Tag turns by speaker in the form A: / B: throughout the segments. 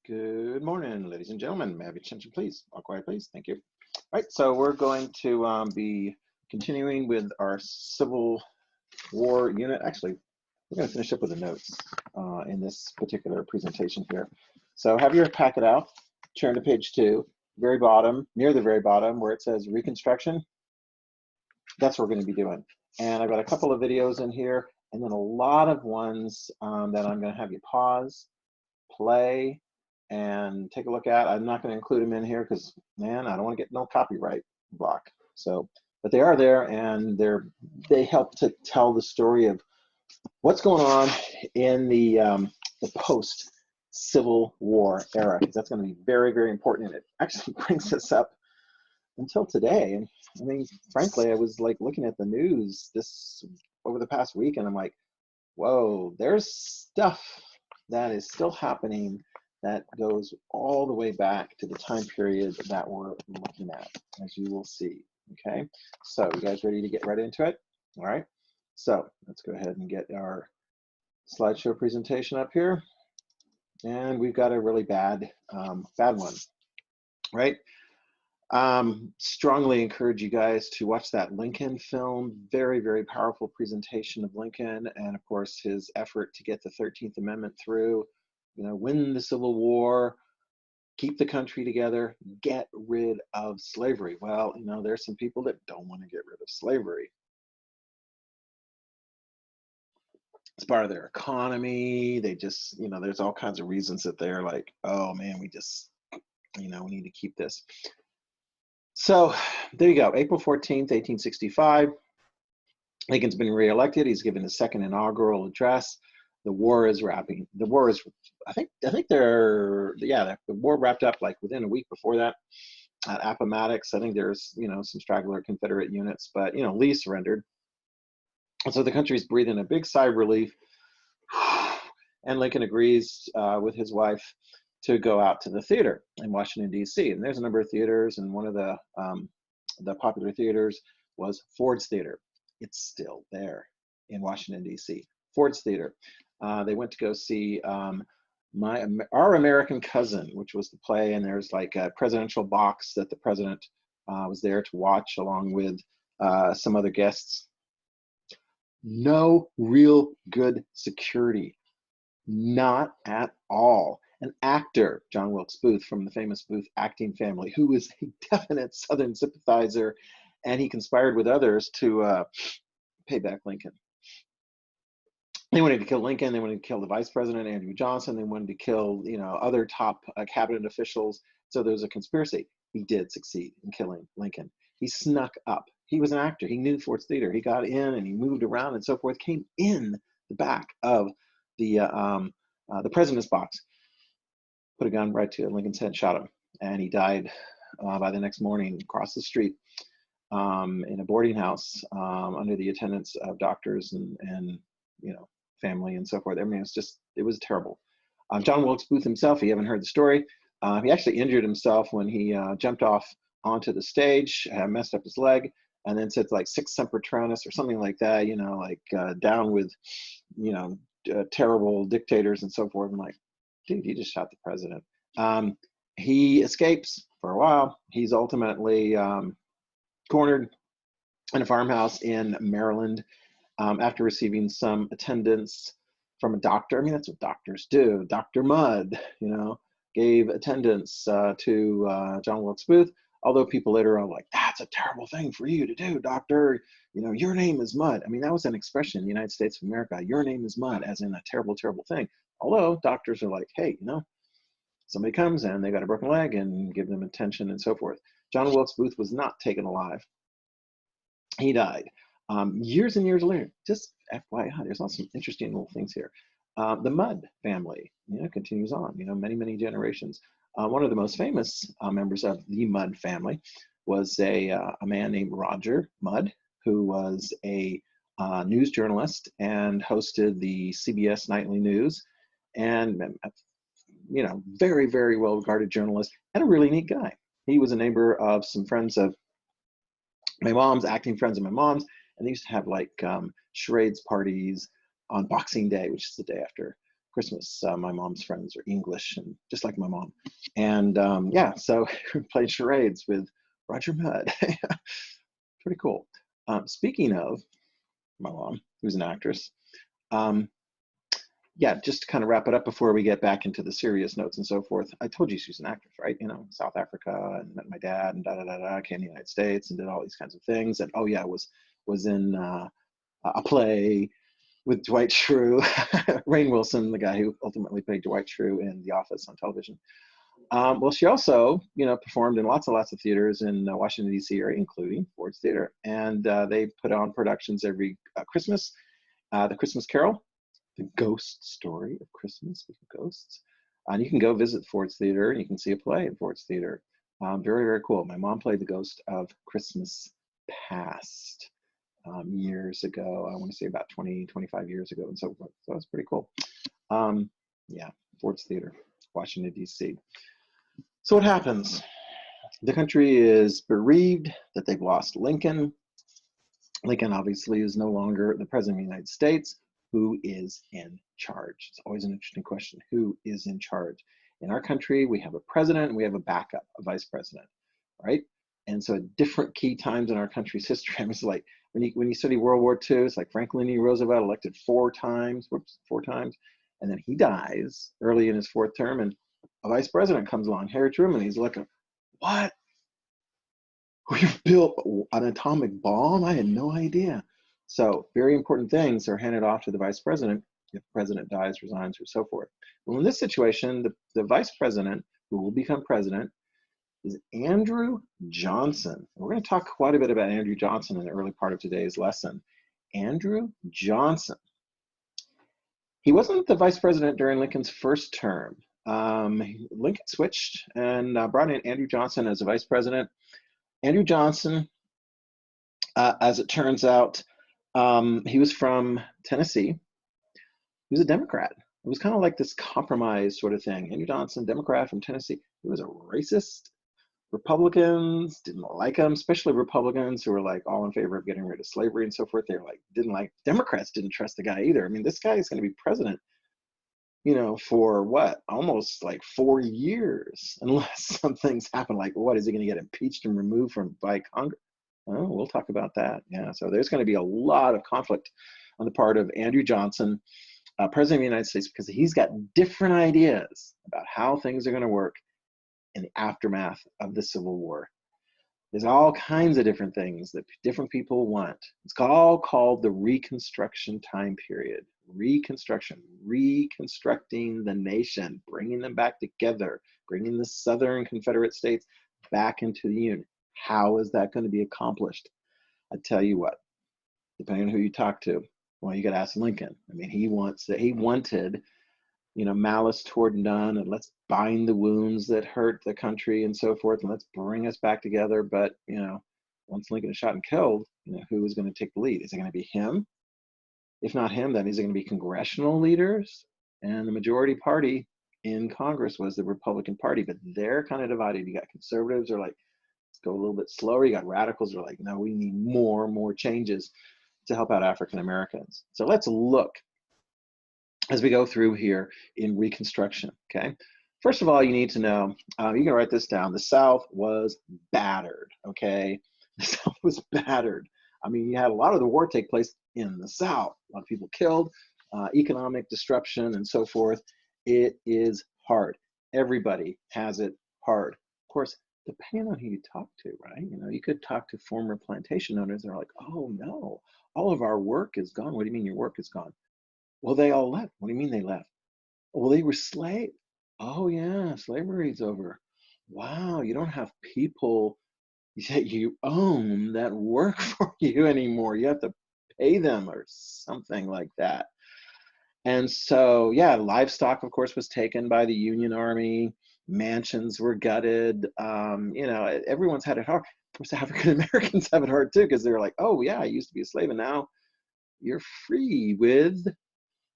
A: Good morning, ladies and gentlemen. May I have your attention, please? All quiet, please. Thank you. All right, so we're going to be continuing with our Civil War unit. Actually, we're going to finish up with the notes in this particular presentation here. So have your packet out, turn to page 2, very bottom, near the very bottom where it says Reconstruction. That's what we're going to be doing. And I've got a couple of videos in here, and then a lot of ones that I'm going to have you pause, play, and take a look at. I'm not going to include them in here because, man, I don't want to get no copyright block. So, but they are there, and they help to tell the story of what's going on in the post-Civil War era, because that's going to be very, very important, and it actually brings us up until today. And I mean, frankly, I was like looking at the news this over the past week, and I'm like, whoa, there's stuff that is still happening that goes all the way back to the time period that we're looking at, as you will see. Okay, so you guys ready to get right into it? All right, so let's go ahead and get our slideshow presentation up here. And we've got a really bad one, right? Strongly encourage you guys to watch that Lincoln film. Very, very powerful presentation of Lincoln, and of course his effort to get the 13th Amendment through, you know, win the Civil War, keep the country together, get rid of slavery. Well, you know, there's some people that don't want to get rid of slavery. It's part of their economy. They just, you know, there's all kinds of reasons that they're like, oh man, we just, you know, we need to keep this. So there you go, April 14th, 1865. Lincoln's been reelected. He's given his second inaugural address. The war is wrapping. The war is, I think the war wrapped up like within a week before that at Appomattox. I think there's, you know, some straggler Confederate units, but, you know, Lee surrendered. And so the country's breathing a big sigh of relief. And Lincoln agrees with his wife to go out to the theater in Washington, D.C. And there's a number of theaters, and one of the popular theaters was Ford's Theater. It's still there in Washington, D.C. Ford's Theater. They went to go see Our American Cousin, which was the play, and there's like a presidential box that the president was there to watch along with some other guests. No real good security, not at all. An actor, John Wilkes Booth, from the famous Booth acting family, who was a definite Southern sympathizer, and he conspired with others to pay back Lincoln. They wanted to kill Lincoln. They wanted to kill the vice president, Andrew Johnson. They wanted to kill, you know, other top cabinet officials. So there was a conspiracy. He did succeed in killing Lincoln. He snuck up. He was an actor. He knew Ford's Theater. He got in and he moved around and so forth. Came in the back of the president's box, put a gun right to Lincoln's head, shot him, and he died by the next morning across the street in a boarding house under the attendance of doctors and you know, family and so forth. I mean, it was terrible. John Wilkes Booth himself, you haven't heard the story. He actually injured himself when he jumped off onto the stage, messed up his leg, and then said like sic semper tyrannis or something like that, you know, like down with, you know, terrible dictators and so forth. I'm like, dude, you just shot the president. He escapes for a while. He's ultimately cornered in a farmhouse in Maryland after receiving some attendance from a doctor. I mean, that's what doctors do. Dr. Mudd, you know, gave attendance to John Wilkes Booth, although people later on were like, that's a terrible thing for you to do, doctor. You know, your name is Mudd. I mean, that was an expression in the United States of America, your name is Mudd, as in a terrible, terrible thing. Although doctors are like, hey, you know, somebody comes and they got a broken leg and give them attention and so forth. John Wilkes Booth was not taken alive. He died. Years and years later, just FYI, there's also some interesting little things here. The Mudd family, you know, continues on, you know, many, many generations. One of the most famous members of the Mudd family was a man named Roger Mudd, who was a news journalist and hosted the CBS Nightly News, and, you know, very, very well regarded journalist and a really neat guy. He was a neighbor of some friends of my mom's, acting friends of my mom's, and they used to have like charades parties on Boxing Day, which is the day after Christmas. My mom's friends are English, and just like my mom. And yeah, so we played charades with Roger Mudd. Pretty cool. Speaking of my mom, who's an actress, um, yeah, just to kind of wrap it up before we get back into the serious notes and so forth. I told you she's an actress, right? You know, South Africa, and met my dad, and da da da da. Came to the United States and did all these kinds of things. And oh yeah, was in a play with Dwight Schrute, Rainn Wilson, the guy who ultimately played Dwight Schrute in The Office on television. Well, she also, you know, performed in lots and lots of theaters in Washington, D.C. area, including Ford's Theater. And they put on productions every Christmas, The Christmas Carol, The Ghost Story of Christmas with Ghosts. And you can go visit Ford's Theater, and you can see a play at Ford's Theater. Very, very cool. My mom played the ghost of Christmas Past years ago. I want to say about 20, 25 years ago and so forth. So it's pretty cool. Yeah, Ford's Theater, Washington, D.C. So what happens? The country is bereaved that they've lost Lincoln. Lincoln obviously is no longer the president of the United States. Who is in charge? It's always an interesting question. Who is in charge? In our country, we have a president and we have a backup, a vice president, right? And so at different key times in our country's history, I mean, it's like when you study World War II, it's like Franklin D. Roosevelt elected four times, and then he dies early in his fourth term, and a vice president comes along, Harry Truman. He's looking, what? We've built an atomic bomb? I had no idea. So very important things are handed off to the vice president if the president dies, resigns, or so forth. Well, in this situation, the vice president who will become president is Andrew Johnson. We're going to talk quite a bit about Andrew Johnson in the early part of today's lesson. Andrew Johnson. He wasn't the vice president during Lincoln's first term. Lincoln switched and brought in Andrew Johnson as a vice president. Andrew Johnson, as it turns out, he was from Tennessee. He was a Democrat. It was kind of like this compromise sort of thing. Andrew Johnson, Democrat from Tennessee. He was a racist. Republicans didn't like him, especially Republicans who were like all in favor of getting rid of slavery and so forth. They were like, didn't like, Democrats didn't trust the guy either. I mean, this guy is going to be president, you know, for what, almost like 4 years, unless some things happen. Like, what, is he going to get impeached and removed by Congress? Oh, we'll talk about that. Yeah, so there's going to be a lot of conflict on the part of Andrew Johnson, president of the United States, because he's got different ideas about how things are going to work in the aftermath of the Civil War. There's all kinds of different things that different people want. It's all called the Reconstruction time period. Reconstruction, reconstructing the nation, bringing them back together, bringing the Southern Confederate States back into the Union. How is that going to be accomplished? I tell you what, depending on who you talk to, well, you got to ask Lincoln. I mean, he wanted, you know, malice toward none, and let's bind the wounds that hurt the country and so forth, and let's bring us back together. But, you know, once Lincoln is shot and killed, you know, who is going to take the lead? Is it going to be him? If not him, then is it going to be congressional leaders? And the majority party in Congress was the Republican Party, but they're kind of divided. You got conservatives are like, let's go a little bit slower. You got radicals are like, no, we need more changes to help out African Americans. So let's look as we go through here in Reconstruction, okay? First of all, you need to know, you can write this down, the South was battered, okay? The South was battered. I mean, you had a lot of the war take place in the South. A lot of people killed, economic disruption and so forth. It is hard. Everybody has it hard. Of course, depending on who you talk to, right? You know, you could talk to former plantation owners and they're like, oh no, all of our work is gone. What do you mean your work is gone? Well, they all left. What do you mean they left? Well, they were slaves. Oh yeah, slavery's over. Wow, you don't have people that you own that work for you anymore. You have to pay them or something like that. And so, yeah, livestock, of course, was taken by the Union Army. Mansions were gutted. You know, everyone's had it hard. Of course, African Americans have it hard too, because they're like, oh yeah, I used to be a slave, and now you're free with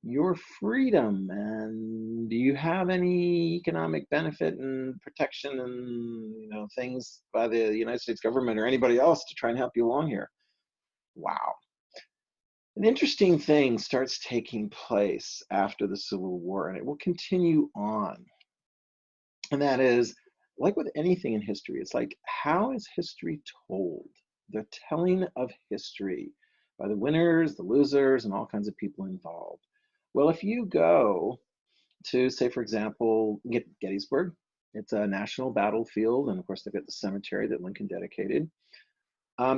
A: your freedom. And do you have any economic benefit and protection and, you know, things by the United States government or anybody else to try and help you along here? Wow. An interesting thing starts taking place after the Civil War, and it will continue on. And that is, like with anything in history, it's like, how is history told? The telling of history by the winners, the losers, and all kinds of people involved. Well, if you go to, say, for example, Gettysburg, it's a national battlefield, and of course, they've got the cemetery that Lincoln dedicated.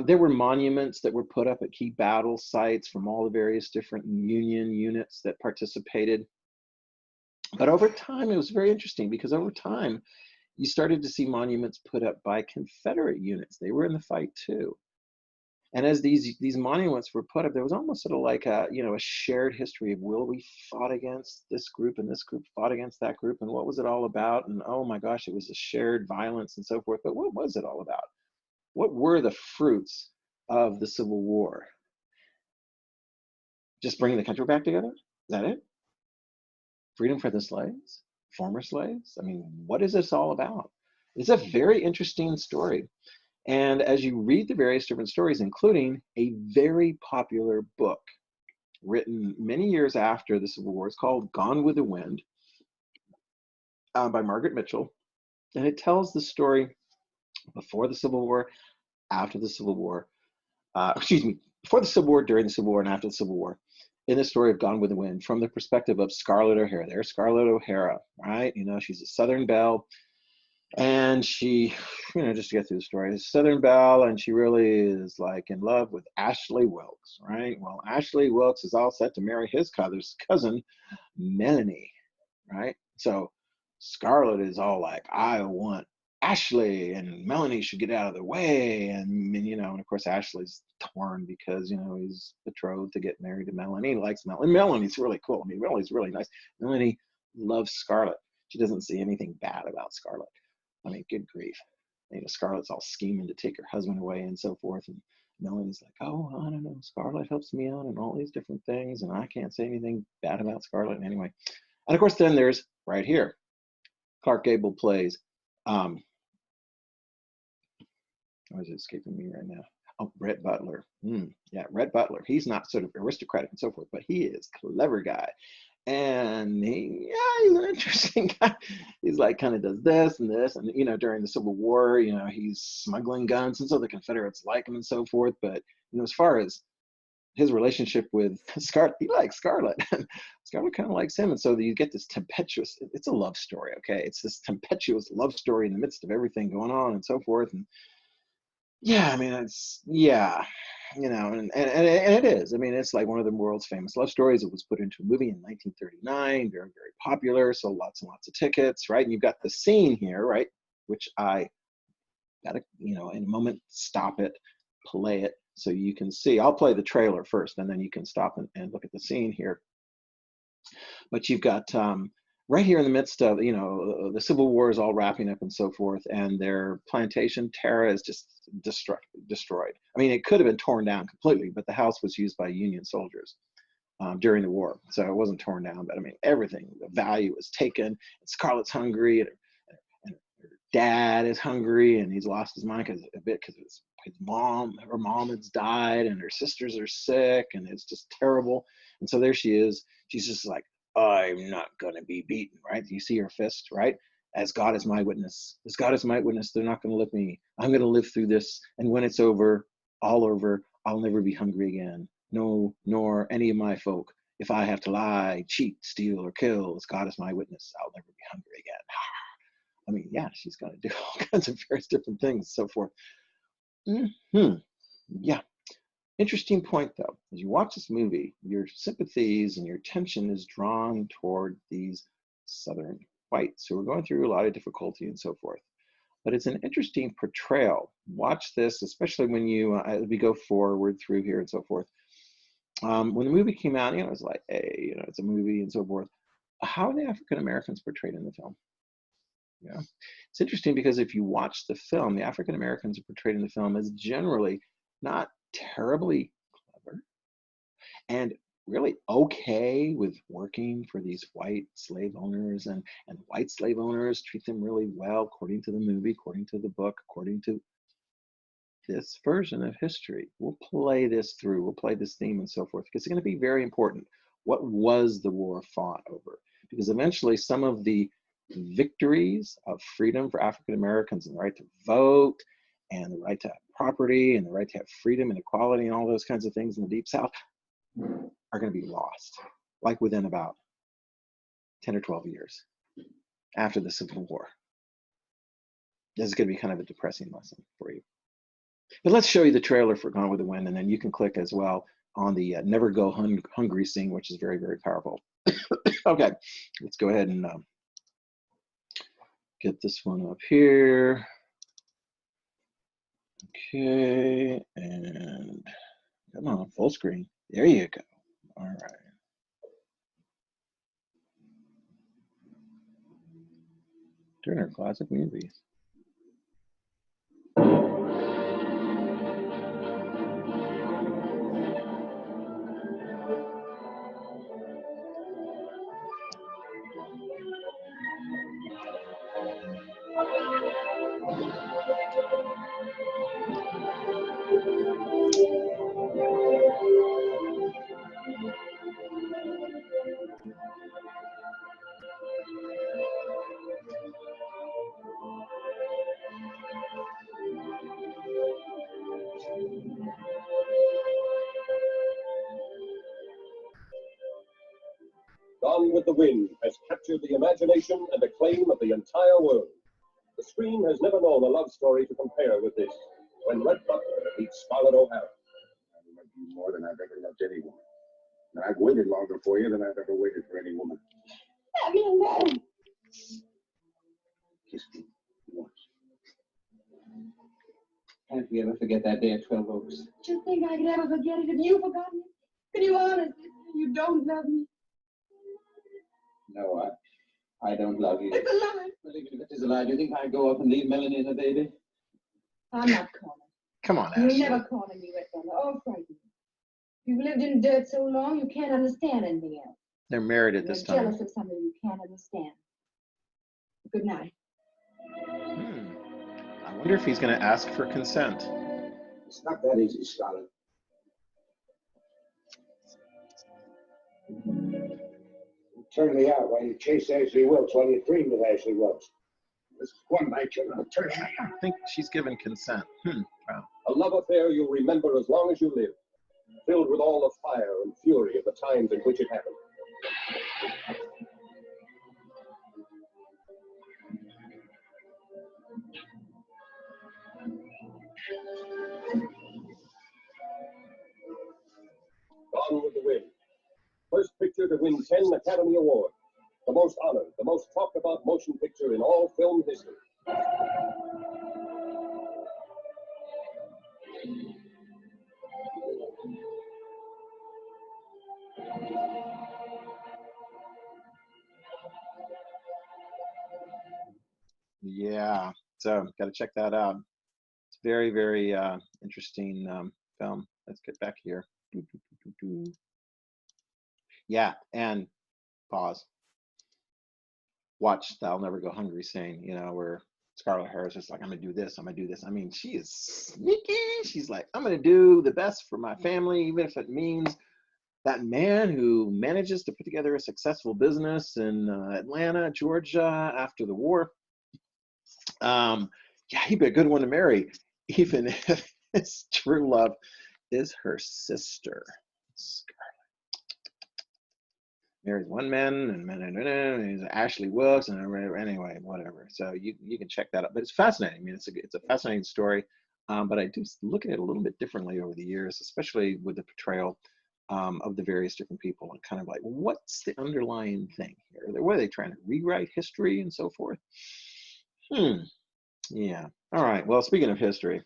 A: There were monuments that were put up at key battle sites from all the various different Union units that participated. But over time, it was very interesting because over time, you started to see monuments put up by Confederate units. They were in the fight too. And as these monuments were put up, there was almost sort of like a, a shared history of, will, we fought against this group and this group fought against that group, and what was it all about? And oh my gosh, it was a shared violence and so forth. But what was it all about? What were the fruits of the Civil War? Just bringing the country back together? Is that it? Freedom for the slaves? Former slaves? I mean, what is this all about? It's a very interesting story. And as you read the various different stories, including a very popular book written many years after the Civil War, it's called Gone with the Wind, by Margaret Mitchell. And it tells the story before the Civil War, after the Civil War, excuse me, before the Civil War, during the Civil War, and after the Civil War, in the story of Gone with the Wind, from the perspective of Scarlett O'Hara. There's Scarlett O'Hara, right? She's a Southern belle, and she, just to get through the story, is Southern belle, and she really is like in love with Ashley Wilkes, right? Well, Ashley Wilkes is all set to marry his cousin, Melanie, right? So Scarlett is all like, I want Ashley, and Melanie should get out of the way. And of course, Ashley's torn because, he's betrothed to get married to Melanie. He likes Melanie. Melanie's really cool. I mean, Melanie's really nice. Melanie loves Scarlett. She doesn't see anything bad about Scarlett. I mean, good grief. Scarlett's all scheming to take her husband away and so forth. And Melanie's like, oh, I don't know. Scarlett helps me out and all these different things. And I can't say anything bad about Scarlett anyway. And of course, then there's right here, Clark Gable plays, why is it escaping me right now? Oh, Rhett Butler. Yeah, Rhett Butler. He's not sort of aristocratic and so forth, but he is a clever guy. And he's an interesting guy. He's like kind of does this and this. And, during the Civil War, he's smuggling guns. And so the Confederates like him and so forth. But, as far as his relationship with Scarlett, he likes Scarlett. Scarlett kind of likes him. And so you get this tempestuous, it's a love story, okay? It's this tempestuous love story in the midst of everything going on and so forth. And yeah, I mean, and it is. I mean, it's like one of the world's famous love stories. It was put into a movie in 1939, very, very popular, so lots and lots of tickets, right? And you've got the scene here, right? Which I gotta, in a moment, stop it, play it, so you can see. I'll play the trailer first, and then you can stop and look at the scene here. But you've got right here in the midst of, the Civil War is all wrapping up and so forth, and their plantation, Tara, is just destroyed. I mean, it could have been torn down completely, but the house was used by Union soldiers during the war, so it wasn't torn down. But I mean, everything, the value was taken. And Scarlett's hungry, and her dad is hungry, and he's lost his mind because her mom has died, and her sisters are sick, and it's just terrible. And so there she is. She's just like, I'm not going to be beaten, right? You see her fist, right? As God is my witness. As God is my witness, they're not going to lift me. I'm going to live through this. And when it's over, all over, I'll never be hungry again. No, nor any of my folk. If I have to lie, cheat, steal, or kill, as God is my witness, I'll never be hungry again. I mean, yeah, she's going to do all kinds of various different things and so forth. Yeah. Interesting point, though. As you watch this movie, your sympathies and your attention is drawn toward these Southern whites who are going through a lot of difficulty and so forth. But it's an interesting portrayal. Watch this, especially when as we go forward through here and so forth. When the movie came out, it was like, hey, it's a movie and so forth. How are the African Americans portrayed in the film? Yeah, it's interesting because if you watch the film, the African Americans are portrayed in the film as generally not terribly clever and really okay with working for these white slave owners, and white slave owners treat them really well according to the movie, according to the book, according to this version of history. We'll play this through. We'll play this theme and so forth, because it's going to be very important. What was the war fought over? Because eventually some of the victories of freedom for African Americans and the right to vote and the right to have property and the right to have freedom and equality and all those kinds of things in the Deep South are going to be lost, like within about 10 or 12 years after the Civil War. This is going to be kind of a depressing lesson for you. But let's show you the trailer for Gone with the Wind, and then you can click as well on the Never Go Hungry scene, which is very, very powerful. Okay, let's go ahead and get this one up here. Okay, and come on, full screen. There you go. All right. Turner Classic Movies.
B: Gone with the Wind has captured the imagination and acclaim of the entire world. The screen has never known a love story to compare with this. When Red Butler meets Scarlett O'Hara.
C: I love you more than I've ever loved any woman. And I've waited longer for you than I've ever waited for any woman.
D: Have you know?
C: Kiss me once.
E: Can't we ever forget that day at 12 Oaks?
D: Do you think I could ever forget it if you forgot me? Can you honestly say you don't love me?
E: No, I don't love you.
D: It's a lie.
E: Well, even if it is a lie, do you think I'd go up and leave Melanie and her baby?
D: I'm not calling.
A: Come on,
D: You're
A: Ashley.
D: never calling me Red Butler or frightened. You've lived in dirt so long you can't understand anything else.
A: They're married at
D: You're
A: this time.
D: jealous of something you can't understand. Good night.
A: I wonder if he's going to ask for consent.
C: It's not that easy, Scarlett. You turned me out while you chased Ashley Wilkes, while you dreamed of Ashley Wilkes. This one night you're going to turn me out.
A: I think she's given consent. Wow.
B: A love affair you'll remember as long as you live, filled with all the fire and fury of the times in which it happened. Gone with the Wind. First picture to win 10 Academy Awards. The most honored, the most talked about motion picture in all film history.
A: Yeah, so got to check that out. It's very, very interesting film. Let's get back here. Yeah, and pause. Watch the I'll Never Go Hungry scene, you know, where Scarlett O'Hara's just like, I'm going to do this, I'm going to do this. I mean, she is sneaky. She's like, I'm going to do the best for my family, even if it means that man who manages to put together a successful business in Atlanta, Georgia after the war. Yeah, he'd be a good one to marry, even if his true love is her sister. Scarlett. Marries one man, and he's Ashley Wilkes, and anyway, whatever. So you can check that out. But it's fascinating. I mean, it's a fascinating story. But I do look at it a little bit differently over the years, especially with the portrayal of the various different people, and kind of like, what's the underlying thing here? What are they trying to rewrite history and so forth? Yeah. All right. Well, speaking of history,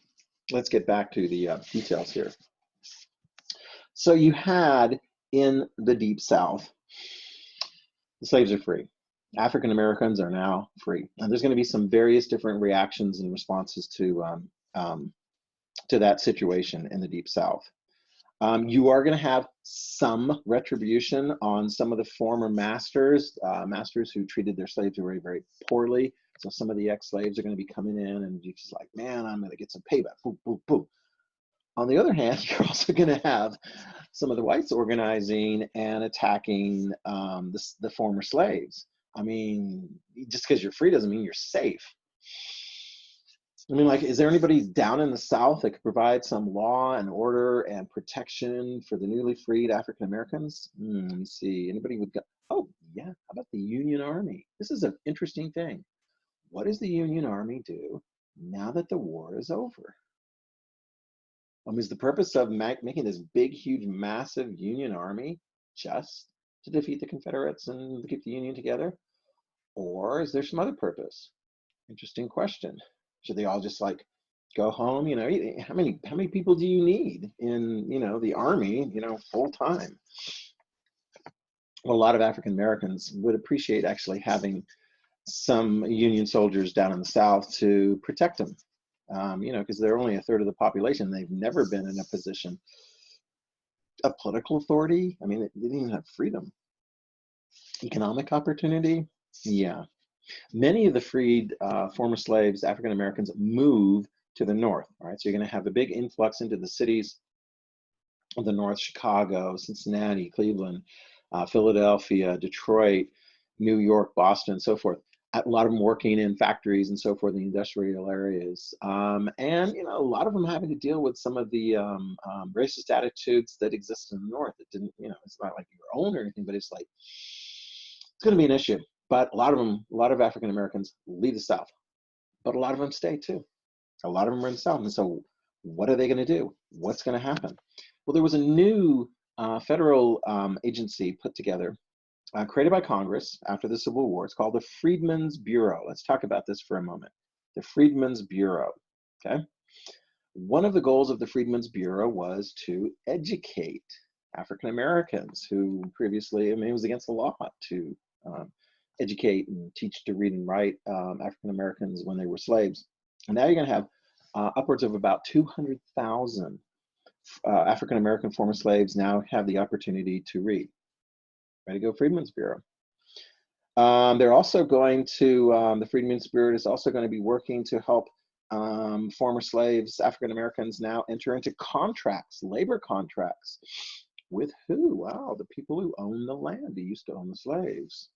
A: let's get back to the details here. So you had in the Deep South, the slaves are free. African Americans are now free. And there's going to be some various different reactions and responses to that situation in the Deep South. You are going to have some retribution on some of the former masters, masters who treated their slaves very, very poorly. So some of the ex-slaves are going to be coming in and you're just like, man, I'm going to get some payback. Boom, boom, boom. On the other hand, you're also going to have some of the whites organizing and attacking the former slaves. I mean, just because you're free doesn't mean you're safe. I mean, like, is there anybody down in the South that could provide some law and order and protection for the newly freed African Americans? Let me see. Anybody would go, oh, yeah, how about the Union Army? This is an interesting thing. What does the Union Army do now that the war is over? Is the purpose of making this big, huge, massive Union Army just to defeat the Confederates and keep the Union together? Or is there some other purpose? Interesting question. Should they all just like go home? You know, how many people do you need in, you know, the army, you know, full time? Well, a lot of African Americans would appreciate actually having some Union soldiers down in the South to protect them. You know, because they're only a third of the population. They've never been in a position of political authority. I mean, they didn't even have freedom. Economic opportunity, yeah. Many of the freed former slaves, African Americans, move to the North. All right, so you're going to have a big influx into the cities of the North: Chicago, Cincinnati, Cleveland, Philadelphia, Detroit, New York, Boston, and so forth. A lot of them working in factories and so forth in the industrial areas. And, you know, a lot of them having to deal with some of the racist attitudes that exist in the North. It didn't, you know, it's not like your own or anything, but it's like, it's going to be an issue. But a lot of African Americans leave the South, but a lot of them stay too. A lot of them are in the South. And so what are they going to do? What's going to happen? Well, there was a new federal agency put together, created by Congress after the Civil War. It's called the Freedmen's Bureau. Let's talk about this for a moment. The Freedmen's Bureau, okay? One of the goals of the Freedmen's Bureau was to educate African Americans who previously, I mean, it was against the law to educate and teach to read and write African Americans when they were slaves. And now you're going to have upwards of about 200,000 African American former slaves now have the opportunity to read. Ready to go, Freedmen's Bureau. They're also going to, the Freedmen's Bureau is also going to be working to help former slaves, African Americans, now enter into contracts, labor contracts. With who? Wow, the people who own the land, who used to own the slaves.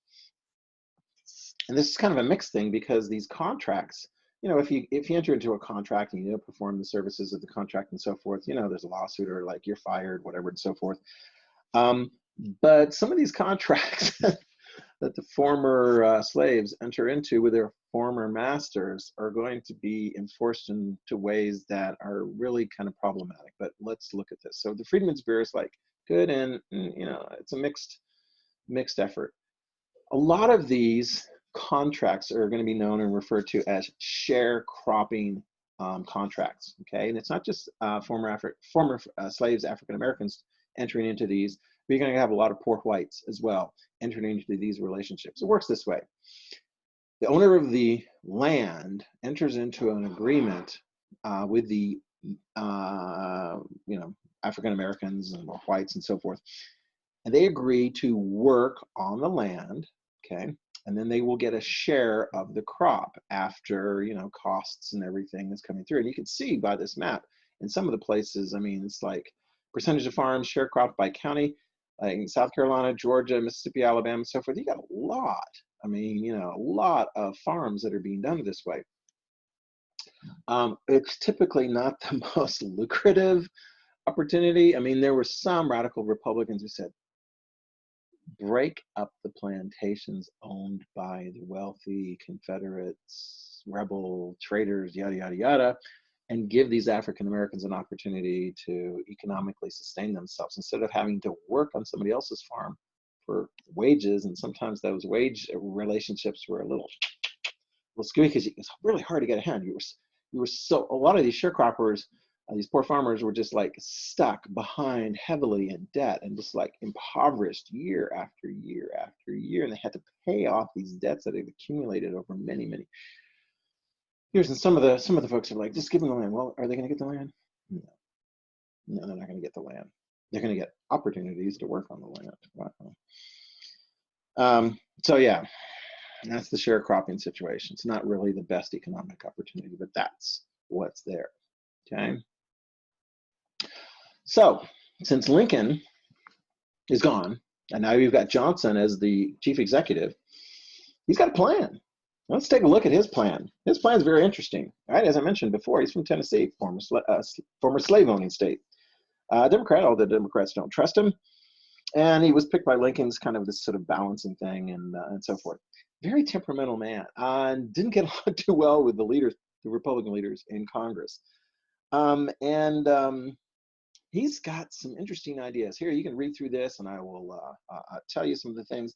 A: And this is kind of a mixed thing because these contracts, you know, if you enter into a contract and you don't perform the services of the contract and so forth, you know, there's a lawsuit or like you're fired, whatever, and so forth. But some of these contracts that the former slaves enter into with their former masters are going to be enforced into ways that are really kind of problematic. But let's look at this. So the Freedmen's Bureau is like good, and you know, it's a mixed effort. A lot of these contracts are going to be known and referred to as sharecropping contracts. Okay, and it's not just former slaves, African Americans entering into these. But you're going to have a lot of poor whites as well entering into these relationships. It works this way. The owner of the land enters into an agreement with the you know, African Americans or whites and so forth, and they agree to work on the land, okay, and then they will get a share of the crop after, you know, costs and everything is coming through. And you can see by this map in some of the places, I mean, it's like percentage of farms sharecropped by county, like in South Carolina, Georgia, Mississippi, Alabama, and so forth. You got a lot. I mean, you know, a lot of farms that are being done this way. It's typically not the most lucrative opportunity. I mean, there were some radical Republicans who said, break up the plantations owned by the wealthy Confederates, rebel traders, yada, yada, yada, and give these African Americans an opportunity to economically sustain themselves instead of having to work on somebody else's farm for wages. And sometimes those wage relationships were a little screwy because it's really hard to get ahead. You were so, a lot of these sharecroppers, these poor farmers were just like stuck behind heavily in debt and just like impoverished year after year after year. And they had to pay off these debts that had accumulated over many, many years. And some of the folks are like, just give them the land. Well, are they going to get the land? No, they're not going to get the land. They're going to get opportunities to work on the land. Wow. So yeah, that's the sharecropping situation. It's not really the best economic opportunity, but that's what's there. Okay. So since Lincoln is gone, and now you've got Johnson as the chief executive, he's got a plan. Let's take a look at his plan. His plan is very interesting. All right, as I mentioned before, he's from Tennessee, former slave-owning state. Democrat, all the Democrats don't trust him. And he was picked by Lincoln's kind of this sort of balancing thing and so forth. Very temperamental man. Didn't get along too well with the leaders, the Republican leaders in Congress. He's got some interesting ideas. Here, you can read through this, and I will tell you some of the things.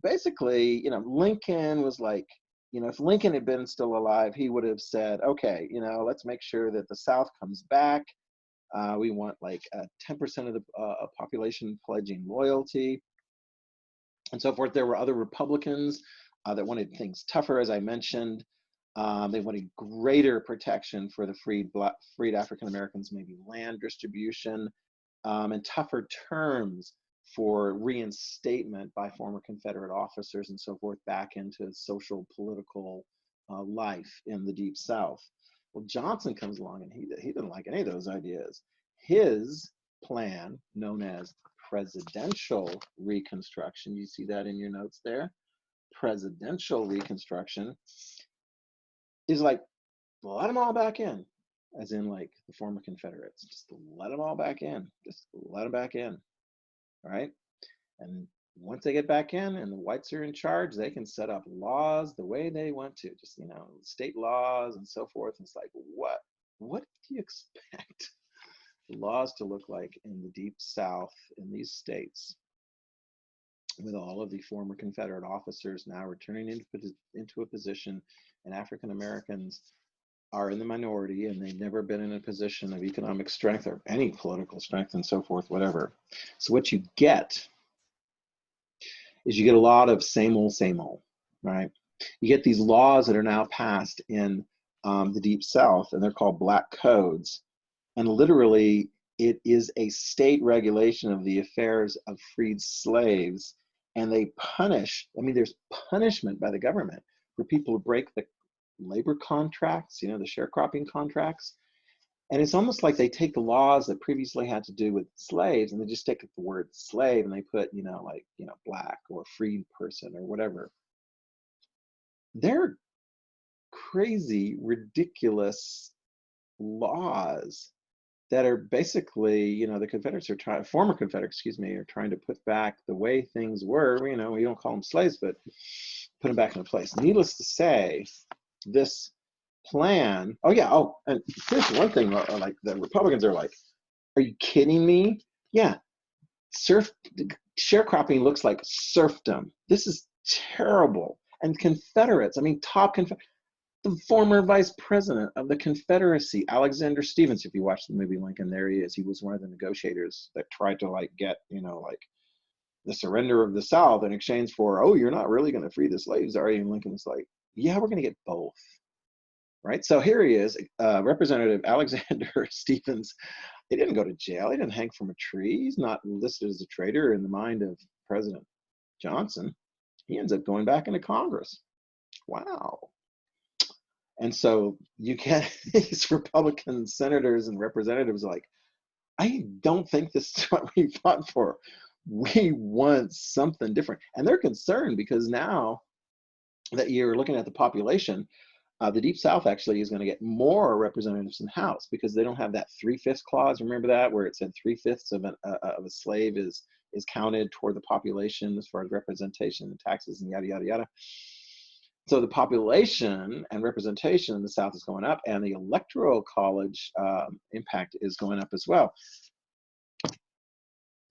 A: Basically, Lincoln was like, if Lincoln had been still alive, he would have said, okay, let's make sure that the South comes back. We want like 10% of the population pledging loyalty and so forth. There were other Republicans that wanted things tougher, as I mentioned. They wanted greater protection for the freed African Americans, maybe land distribution, and tougher terms for reinstatement by former Confederate officers and so forth back into social political life in the Deep South. Well, Johnson comes along and he didn't like any of those ideas. His plan, known as presidential reconstruction, you see that in your notes there, presidential reconstruction, is like, let them all back in, as in like the former Confederates. Just let them all back in. Just let them back in. All right. And once they get back in and the whites are in charge, they can set up laws the way they want to, just, state laws and so forth. And it's like, what do you expect laws to look like in the Deep South in these states with all of the former Confederate officers now returning into a position, and African Americans are in the minority and they've never been in a position of economic strength or any political strength and so forth, whatever. So what you get is you get a lot of same old, right? You get these laws that are now passed in the Deep South, and they're called black codes. And literally, it is a state regulation of the affairs of freed slaves. And they punish, there's punishment by the government for people who break the labor contracts, the sharecropping contracts. And it's almost like they take the laws that previously had to do with slaves and they just take the word slave and they put, black or freed person or whatever. They're crazy, ridiculous laws that are basically, the Confederates are former Confederates, are trying to put back the way things were. We don't call them slaves, but put them back into place. Needless to say, this plan, and here's one thing, like the Republicans are like, are you kidding me? Yeah, sharecropping looks like serfdom. This is terrible. And Confederates, top Confederates, the former vice president of the Confederacy, Alexander Stephens, if you watch the movie Lincoln, there he is. He was one of the negotiators that tried to get, the surrender of the South in exchange for, oh, you're not really going to free the slaves, are you? And Lincoln's like, yeah, we're going to get both. Right? So here he is, Representative Alexander Stephens. He didn't go to jail. He didn't hang from a tree. He's not listed as a traitor in the mind of President Johnson. He ends up going back into Congress. Wow. And so you get these Republican senators and representatives like, I don't think this is what we fought for. We want something different. And they're concerned because now that you're looking at the population, the Deep South actually is going to get more representatives in the House because they don't have that 3/5 clause. Remember that, where it said 3/5 of a slave is counted toward the population as far as representation and taxes and yada, yada, yada. So the population and representation in the South is going up, and the electoral college impact is going up as well.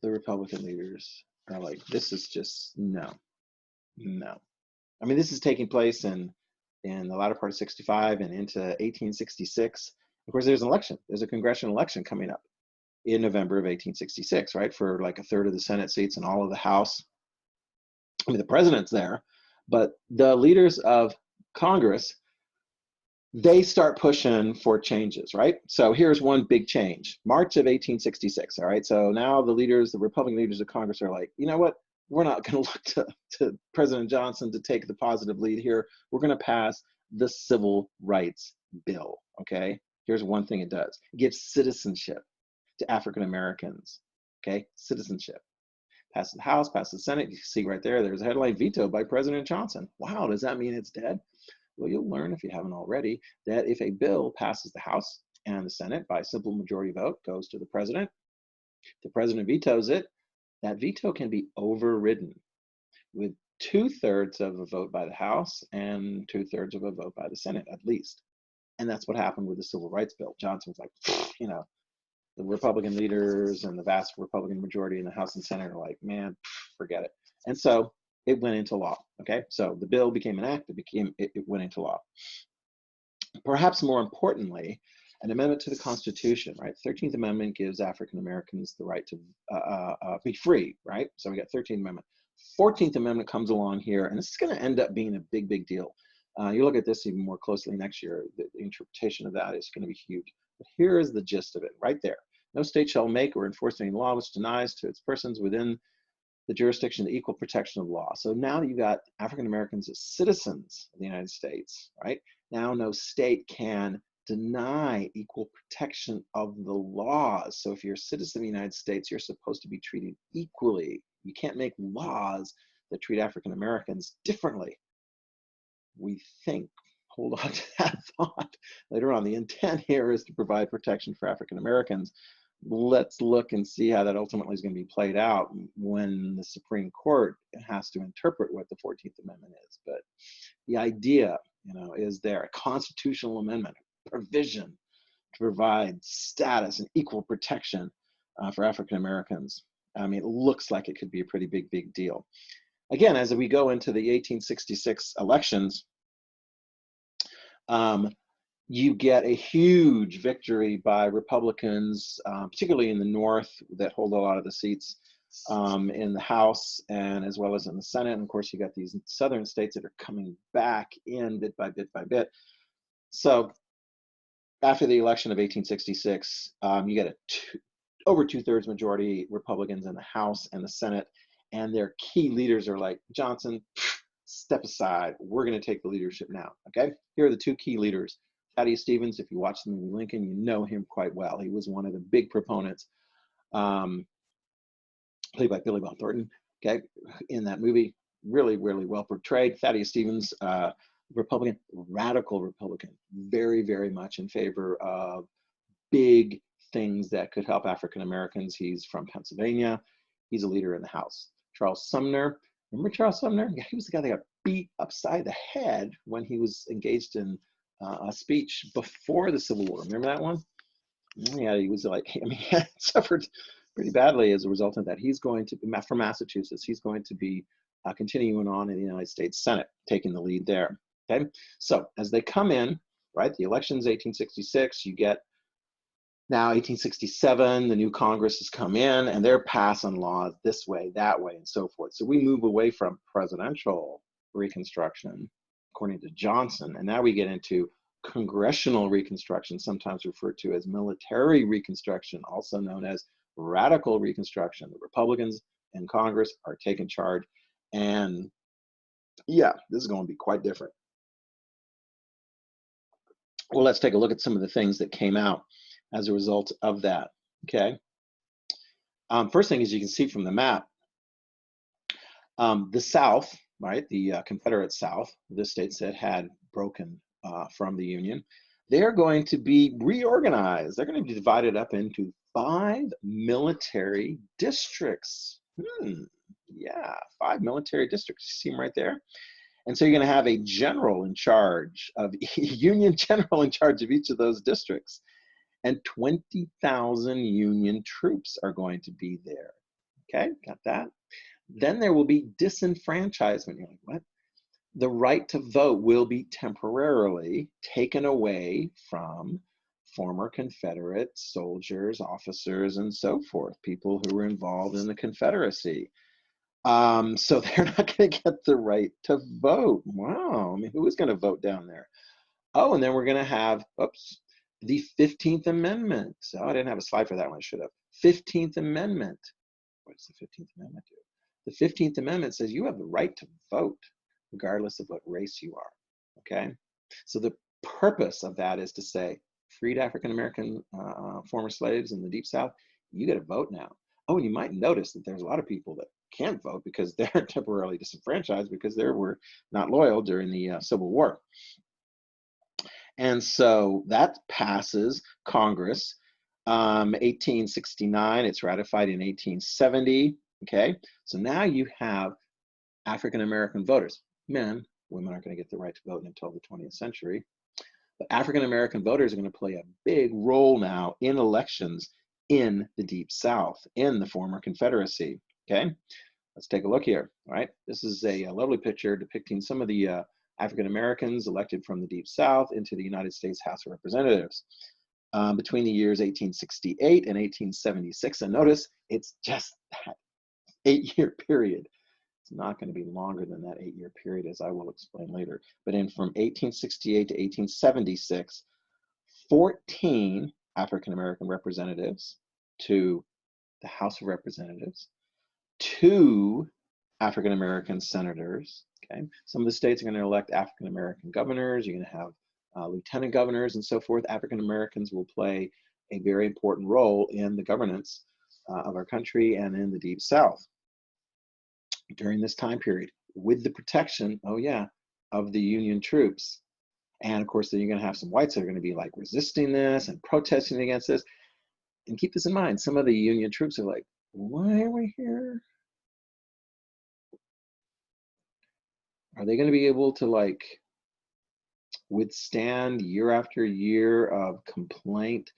A: The Republican leaders are like, this is just no. This is taking place in the latter part of 65 and into 1866. Of course, there's an election. There's a congressional election coming up in November of 1866, right? For like a third of the Senate seats and all of the House. The president's there, but the leaders of Congress they start pushing for changes, right? So here's one big change. March of 1866, all right? So now the leaders, the Republican leaders of Congress are like, you know what? We're not going to look to President Johnson to take the positive lead here. We're going to pass the Civil Rights Bill, okay? Here's one thing it does. It gives citizenship to African Americans, okay? Citizenship. Passes the House, passes the Senate. You see right there, there's a headline, vetoed by President Johnson. Wow, does that mean it's dead? Well, you'll learn, if you haven't already, that if a bill passes the House and the Senate by simple majority vote, goes to the president vetoes it, that veto can be overridden with 2/3 of a vote by the House and 2/3 of a vote by the Senate, at least. And that's what happened with the Civil Rights Bill. Johnson was like, you know, the Republican leaders and the vast Republican majority in the House and Senate are like, man, forget it. And so it went into law. Okay, so the bill became an act. It went into law. Perhaps more importantly, an amendment to the Constitution, right? 13th Amendment gives African Americans the right to be free, right? So we got 13th Amendment. 14th Amendment comes along here, and this is going to end up being a big, big deal. You look at this even more closely next year, the interpretation of that is going to be huge. But here is the gist of it, right there. No state shall make or enforce any law which denies to its persons within the jurisdiction the equal protection of law. So now you got African Americans as citizens of the United States, right? Now no state can deny equal protection of the laws. So if you're a citizen of the United States, you're supposed to be treated equally. You can't make laws that treat African Americans differently. We think, hold on to that thought later on. The intent here is to provide protection for African Americans. Let's look and see how that ultimately is going to be played out when the Supreme Court has to interpret what the 14th Amendment is. But the idea, you know, is there a constitutional amendment, a provision to provide status and equal protection for African Americans. I mean, it looks like it could be a pretty big deal. Again, as we go into the 1866 elections, you get a huge victory by Republicans, particularly in the North, that hold a lot of the seats in the House and as well as in the Senate. And of course, you got these southern states that are coming back in bit by bit. So after the election of 1866, you get over 2/3 majority Republicans in the House and the Senate, and their key leaders are like, Johnson, step aside. We're going to take the leadership now. Okay, here are the two key leaders. Thaddeus Stevens, if you watch the movie Lincoln, you know him quite well. He was one of the big proponents, played by Billy Bob Thornton, okay, in that movie. Really well portrayed. Thaddeus Stevens, Republican, radical Republican, very much in favor of big things that could help African Americans. He's from Pennsylvania. He's a leader in the House. Charles Sumner, remember Charles Sumner? Yeah, he was the guy that got beat upside the head when he was engaged in a speech before the Civil War. Remember that one? Yeah, he was like, I mean, he had suffered pretty badly as a result of that. He's going to be from Massachusetts. He's going to be continuing on in the United States Senate, taking the lead there. Okay, so as they come in, right, the election's 1866. You get now 1867, the new Congress has come in and they're passing laws this way, that way, and so forth. So we move away from presidential Reconstruction, according to Johnson, and now we get into congressional Reconstruction, sometimes referred to as military Reconstruction, also known as radical Reconstruction. The Republicans in Congress are taking charge, and yeah, this is going to be quite different. Well, let's take a look at some of the things that came out as a result of that, okay? First thing is, you can see from the map, the South, right, the Confederate South, the states that had broken from the Union, they're going to be reorganized. They're going to be divided up into 5 military districts. Yeah, 5 military districts. You see them right there? And so you're going to have a general in charge of, Union general in charge of each of those districts. And 20,000 Union troops are going to be there. Okay, got that? Then there will be disenfranchisement. You're like, what? The right to vote will be temporarily taken away from former Confederate soldiers, officers, and so forth, people who were involved in the Confederacy. So they're not going to get the right to vote. Wow, I mean, who is going to vote down there? Oh, and then we're going to have, oops, the 15th Amendment. So I didn't have a slide for that one. I should have. 15th Amendment. What does the 15th Amendment do? The 15th Amendment says you have the right to vote regardless of what race you are. Okay? So the purpose of that is to say, freed African American former slaves in the Deep South, you get a vote now. Oh, and you might notice that there's a lot of people that can't vote because they're temporarily disenfranchised because they were not loyal during the Civil War. And so that passes Congress. 1869, it's ratified in 1870. Okay, so now you have African American voters. Men, women aren't going to get the right to vote until the 20th century. But African American voters are going to play a big role now in elections in the Deep South, in the former Confederacy. Okay, let's take a look here. All right, this is a lovely picture depicting some of the African Americans elected from the Deep South into the United States House of Representatives between the years 1868 and 1876. And notice it's just that 8-year period. It's not going to be longer than that 8-year period, as I will explain later. But from 1868 to 1876, 14 African American representatives to the House of Representatives, 2 African American senators. Okay, some of the states are going to elect African American governors. You're going to have lieutenant governors and so forth. African Americans will play a very important role in the governance of our country and in the Deep South during this time period, with the protection, oh yeah, of the Union troops. And of course, then you're going to have some whites that are going to be like resisting this and protesting against this. And keep this in mind, some of the Union troops are like, why are we here? Are they going to be able to like withstand year after year of complaint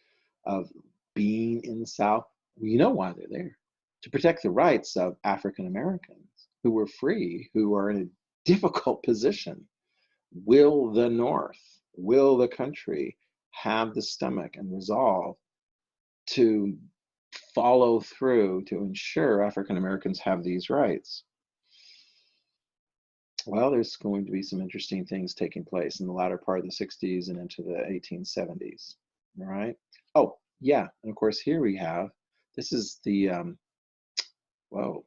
A: of being in the South? Well, you know why they're there, to protect the rights of African Americans who were free, who are in a difficult position. Will the North, will the country have the stomach and resolve to follow through to ensure African Americans have these rights? Well, there's going to be some interesting things taking place in the latter part of the 60s and into the 1870s. All right. Oh, yeah. And of course, here we have, this is the, whoa,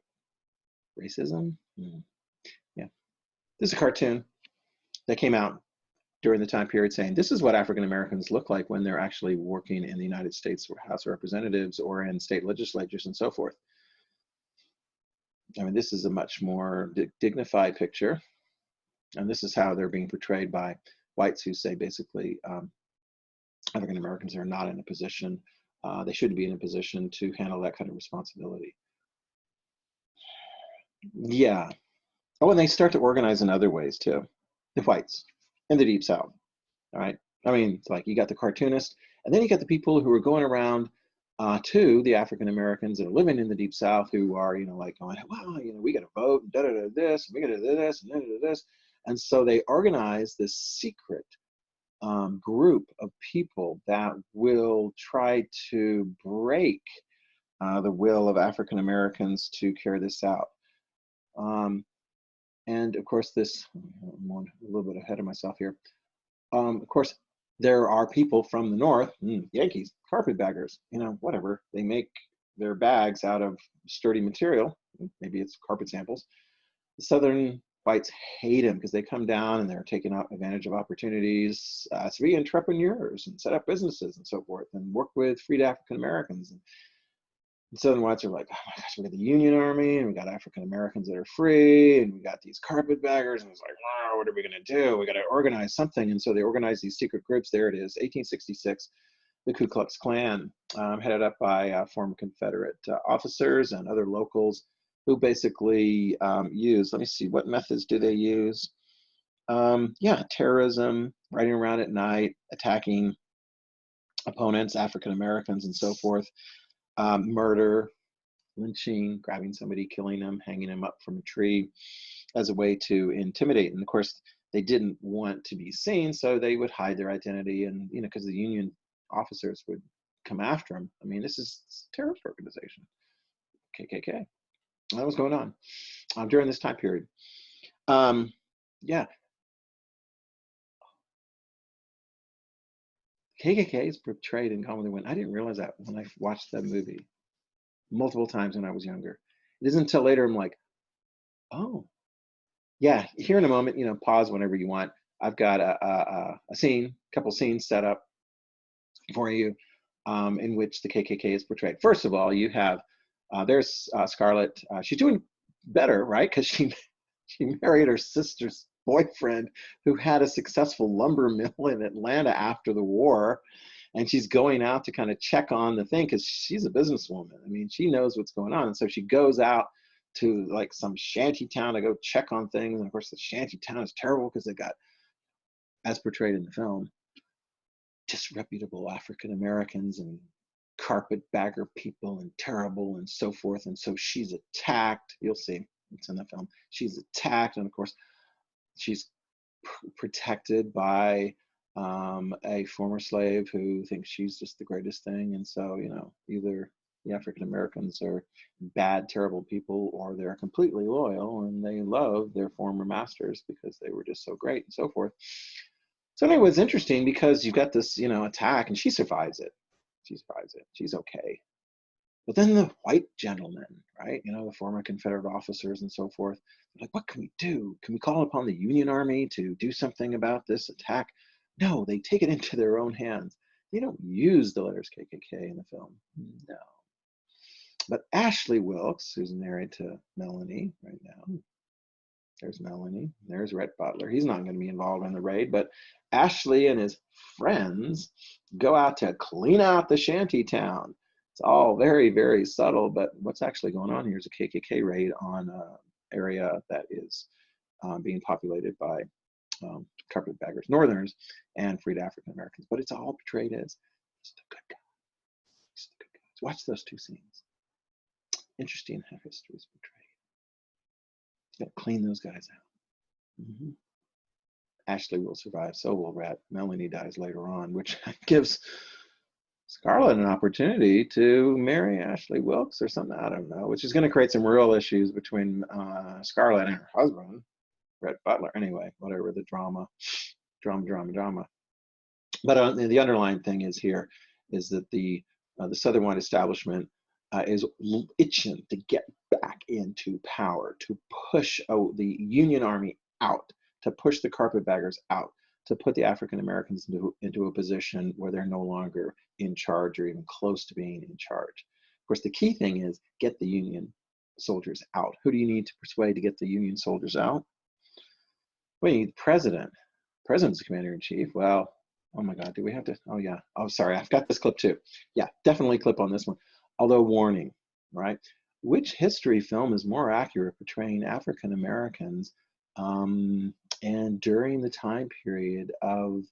A: racism? Yeah. This is a cartoon that came out during the time period saying this is what African Americans look like when they're actually working in the United States House of Representatives or in state legislatures and so forth. I mean, this is a much more dignified picture. And this is how they're being portrayed by whites who say basically African Americans are not in a position, they shouldn't be in a position to handle that kind of responsibility. Yeah. Oh, and they start to organize in other ways too, the whites in the Deep South. All right. I mean, it's like you got the cartoonist, and then you got the people who are going around to the African Americans that are living in the Deep South who are, you know, like going, well, you know, we got to vote, and da-da-da this, and we got to do this, and da-da-da this. And so they organize this secret group of people that will try to break the will of African Americans to carry this out. And of course, this, I'm a little bit ahead of myself here. Of course, there are people from the North, Yankees, carpetbaggers, you know, whatever. They make their bags out of sturdy material. Maybe it's carpet samples. The Southern whites hate them because they come down and they're taking advantage of opportunities to be entrepreneurs and set up businesses and so forth and work with freed African Americans. And Southern whites are like, oh my gosh, we got the Union Army and we got African Americans that are free and we got these carpetbaggers, and it's like, wow, what are we going to do? We got to organize something. And so they organize these secret groups. There it is, 1866, the Ku Klux Klan, headed up by former Confederate officers and other locals who basically use, let me see, what methods do they use? Yeah, terrorism, riding around at night, attacking opponents, African Americans and so forth. Murder, lynching, grabbing somebody, killing them, hanging them up from a tree as a way to intimidate. And of course, they didn't want to be seen, so they would hide their identity. And, you know, because the Union officers would come after them. I mean, this is a terrorist organization, KKK. That was going on during this time period. Yeah. KKK is portrayed in Gone with the Wind. I didn't realize that when I watched that movie multiple times when I was younger. It isn't until later I'm like, oh, yeah. Here in a moment, pause whenever you want. I've got a couple scenes set up for you in which the KKK is portrayed. First of all, you have there's Scarlett. She's doing better, right? Because she married her sister's boyfriend, who had a successful lumber mill in Atlanta after the war, and she's going out to kind of check on the thing because she's a businesswoman. I mean, she knows what's going on, and so she goes out to like some shanty town to go check on things. And of course, the shanty town is terrible because they got, as portrayed in the film, disreputable African Americans and carpetbagger people and terrible and so forth. And so she's attacked. You'll see, it's in the film. She's attacked, and of course, she's protected by a former slave who thinks she's just the greatest thing. And so, either the African Americans are bad, terrible people, or they're completely loyal and they love their former masters because they were just so great and so forth. So anyway, it's interesting because you've got this, attack, and she survives it. She survives it. She's okay. But then the white gentlemen, right, the former Confederate officers and so forth, they're like, what can we do? Can we call upon the Union Army to do something about this attack? No, they take it into their own hands. They don't use the letters KKK in the film. No. But Ashley Wilkes, who's married to Melanie right now, there's Melanie, there's Rhett Butler. He's not going to be involved in the raid, but Ashley and his friends go out to clean out the shanty town. It's all very, very subtle, but what's actually going on here is a KKK raid on an area that is being populated by carpetbaggers, Northerners, and freed African Americans. But it's all portrayed as he's the good guy. He's the good guys. Watch those two scenes. Interesting how history is portrayed. Got to clean those guys out. Mm-hmm. Ashley will survive, so will Rhett. Melanie dies later on, which gives Scarlett an opportunity to marry Ashley Wilkes or something, I don't know, which is going to create some real issues between Scarlett and her husband, Rhett Butler. Anyway, whatever, the drama. But the underlying thing is here is that the Southern white establishment is itching to get back into power, to push the Union Army out, to push the carpetbaggers out, to put the African Americans into a position where they're no longer in charge or even close to being in charge. Of course, the key thing is get the Union soldiers out. Who do you need to persuade to get the Union soldiers out? Well, you need the president. The president's the commander-in-chief. Well, oh my God, do we have to? Oh yeah. Oh, sorry, I've got this clip too. Yeah, definitely clip on this one. Although warning, right? Which history film is more accurate portraying African Americans and during the time period of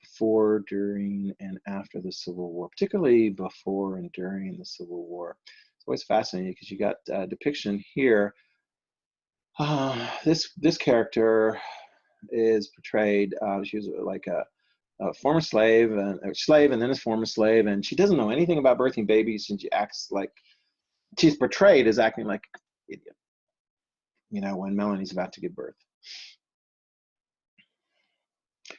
A: before, during, and after the Civil War, particularly before and during the Civil War? It's always fascinating because you got a depiction here. This character is portrayed. She was like a former slave and then a former slave, and she doesn't know anything about birthing babies, and she acts like she's portrayed as acting like an idiot, when Melanie's about to give birth.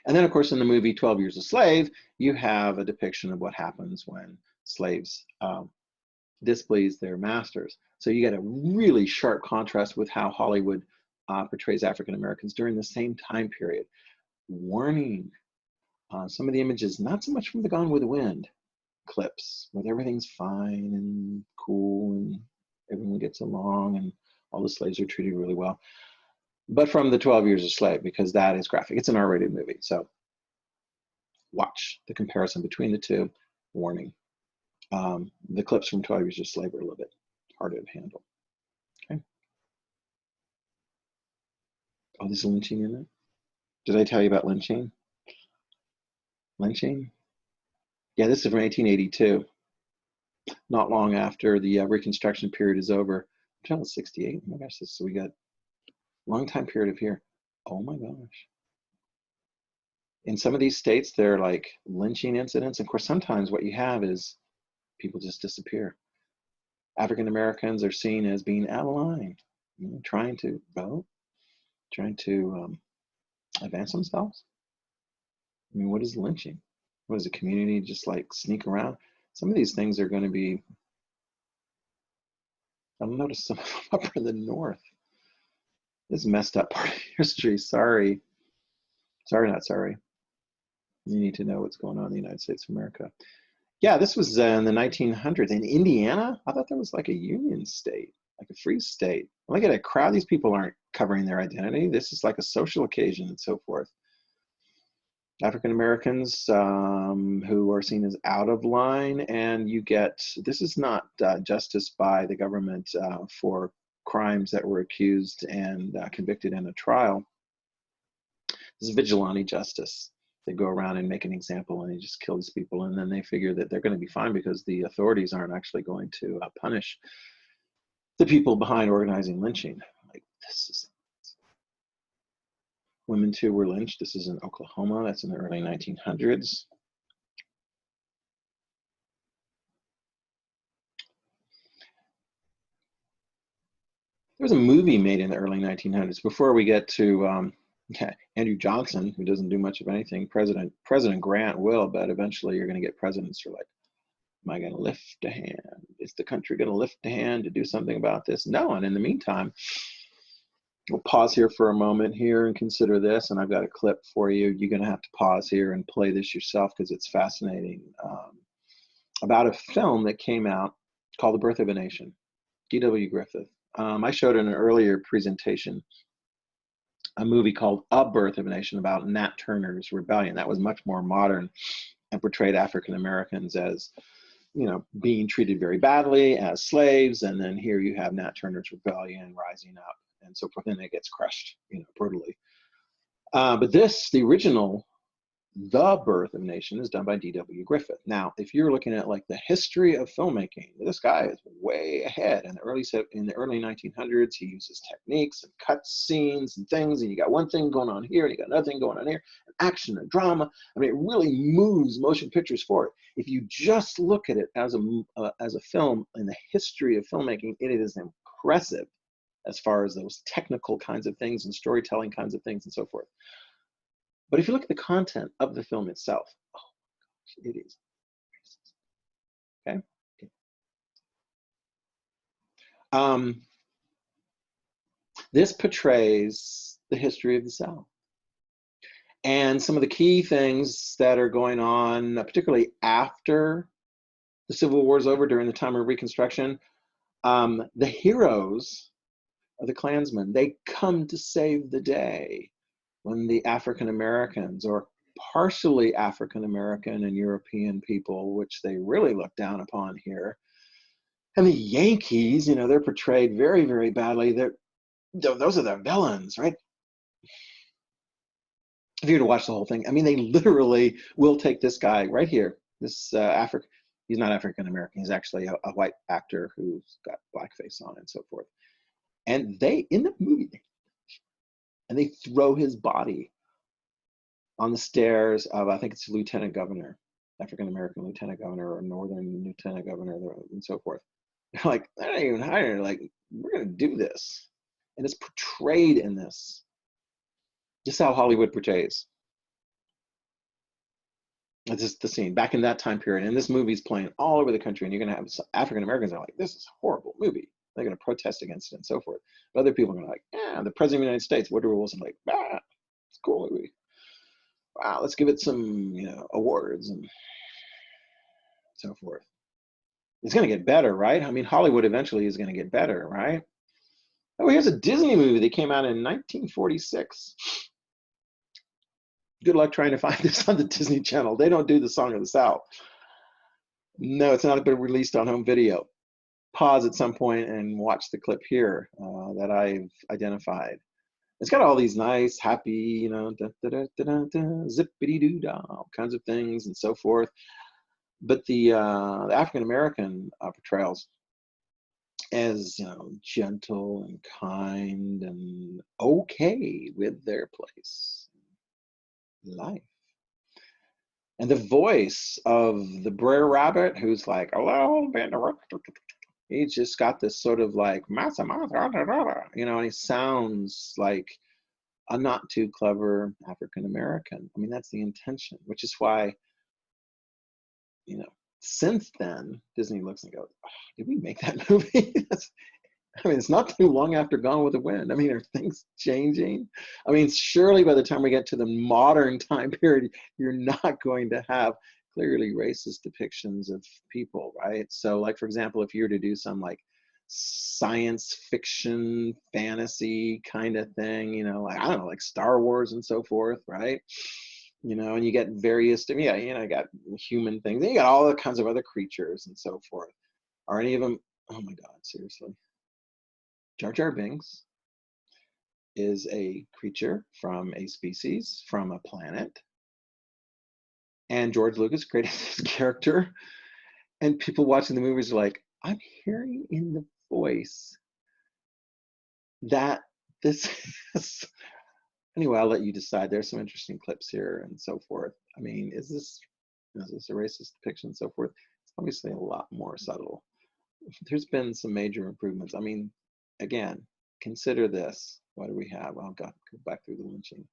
A: And then, of course, in the movie 12 Years a Slave, you have a depiction of what happens when slaves displease their masters. So you get a really sharp contrast with how Hollywood portrays African Americans during the same time period. Warning, some of the images, not so much from the Gone with the Wind clips, where everything's fine and cool and everyone gets along and all the slaves are treated really well, but from the 12 Years a Slave, because that is graphic. It's an R-rated movie, so watch the comparison between the two. Warning. The clips from 12 Years a Slave are a little bit harder to handle. Okay. Oh, there's lynching in it? Did I tell you about lynching? Lynching? Yeah, this is from 1882. Not long after the Reconstruction period is over. Until 68. Oh my gosh, so we got a long time period of here. Oh my gosh. In some of these states, they're like lynching incidents. Of course, sometimes what you have is people just disappear. African Americans are seen as being out of line, trying to vote, trying to advance themselves. I mean, what is lynching? what is the community just like sneak around? Some of these things are going to be, I'll notice some of them up in the north. This is messed up part of history. Sorry. Sorry, not sorry. You need to know what's going on in the United States of America. Yeah, this was in the 1900s. In Indiana, I thought that was like a union state, like a free state. Look at a crowd. These people aren't covering their identity. This is like a social occasion and so forth. African Americans who are seen as out of line, and you get, this is not justice by the government for crimes that were accused and convicted in a trial. This is vigilante justice. They go around and make an example and they just kill these people, and then they figure that they're going to be fine because the authorities aren't actually going to punish the people behind organizing lynching. Like, this is, women too were lynched. This is in Oklahoma. That's in the early 1900s. There was a movie made in the early 1900s. Before we get to Andrew Johnson, who doesn't do much of anything, President Grant will, but eventually you're going to get presidents who are like, am I going to lift a hand? Is the country going to lift a hand to do something about this? No. And in the meantime, we'll pause here for a moment here and consider this. And I've got a clip for you. You're going to have to pause here and play this yourself because it's fascinating. About a film that came out called The Birth of a Nation, D.W. Griffith. I showed in an earlier presentation a movie called A Birth of a Nation about Nat Turner's rebellion. That was much more modern and portrayed African Americans as, you know, being treated very badly as slaves. And then here you have Nat Turner's rebellion rising up and so forth, and it gets crushed, you know, brutally. But this, the original, The Birth of a Nation, is done by D.W. Griffith. Now, if you're looking at like the history of filmmaking, this guy is way ahead. In the early 1900s, he uses techniques and cut scenes and things, and you got one thing going on here, and you got another thing going on here, and action and drama. I mean, it really moves motion pictures forward. If you just look at it as a film in the history of filmmaking, it is impressive as far as those technical kinds of things and storytelling kinds of things and so forth. But if you look at the content of the film itself, oh my gosh, it is racist. Okay. This portrays the history of the South and some of the key things that are going on, particularly after the Civil War is over, during the time of Reconstruction. The heroes of the Klansmen, they come to save the day when the African Americans, or partially African American and European people, which they really look down upon here, and the Yankees, you know, they're portrayed very, very badly. Those are the villains, right? If you were to watch the whole thing, I mean, they literally will take this guy right here, this he's not African American, he's actually a white actor who's got blackface on and so forth. And they, in the movie, and they throw his body on the stairs of, I think it's lieutenant governor, African American lieutenant governor or northern lieutenant governor and so forth. They're like, they're not even hired. Like, we're going to do this. And it's portrayed in this. Just how Hollywood portrays. It's just the scene back in that time period. And this movie's playing all over the country. And you're going to have African Americans are like, this is a horrible movie. They're going to protest against it and so forth. But other people are going to like, yeah, the President of the United States, Woodrow Wilson, like, ah, it's a cool movie. Wow, let's give it some, you know, awards and so forth. It's going to get better, right? I mean, Hollywood eventually is going to get better, right? Oh, here's a Disney movie that came out in 1946. Good luck trying to find this on the Disney Channel. They don't do the Song of the South. No, it's not been released on home video. Pause at some point and watch the clip here that I've identified. It's got all these nice, happy, you know, zippity-doo-dah, all kinds of things and so forth. But the African-American portrayals as, you know, gentle and kind and okay with their place in life. And the voice of the Brer Rabbit, who's like, hello, he's just got this sort of like, you know, and he sounds like a not too clever African American. I mean, that's the intention, which is why you know, since then, Disney looks and goes, oh, did we make that movie? I mean, it's not too long after Gone with the Wind. I mean, are things changing? I mean, surely by the time we get to the modern time period, you're not going to have clearly racist depictions of people, right? So, like, for example, if you were to do some like science fiction, fantasy kind of thing, you know, like, I don't know, like Star Wars and so forth, right? You know, and you get various, yeah, you know, you got human things, and you got all the kinds of other creatures and so forth. Are any of them, oh my God, seriously. Jar Jar Binks is a creature from a species, from a planet. And George Lucas created this character. And people watching the movies are like, I'm hearing in the voice that this is. Anyway, I'll let you decide. There's some interesting clips here and so forth. I mean, is this a racist depiction and so forth? It's obviously a lot more subtle. There's been some major improvements. I mean, again, consider this. What do we have? Oh God, go back through the lynching.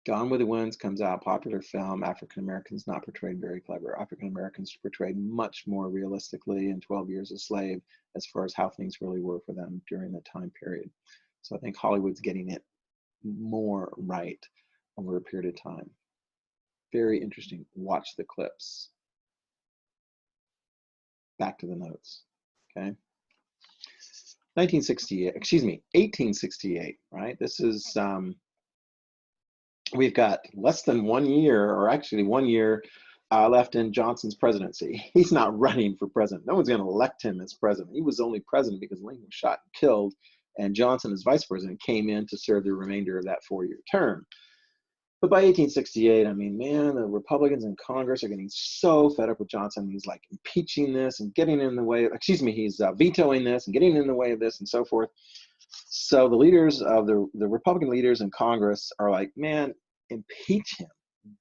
A: Gone with the Wind comes out, popular film. African Americans not portrayed very clever. African Americans portrayed much more realistically in 12 Years a Slave as far as how things really were for them during the time period. So I think Hollywood's getting it more right over a period of time. Very interesting. Watch the clips. Back to the notes. Okay. 1868, right? This is, we've got less than 1 year, or actually 1 year left in Johnson's presidency. He's not running for president. No one's going to elect him as president. He was only president because Lincoln was shot and killed, and Johnson, as vice president, came in to serve the remainder of that 4-year term. But by 1868, I mean, man, the Republicans in Congress are getting so fed up with Johnson. He's like impeaching this and getting in the way, he's vetoing this and getting in the way of this and so forth. So the leaders of the Republican leaders in Congress are like, man, impeach him,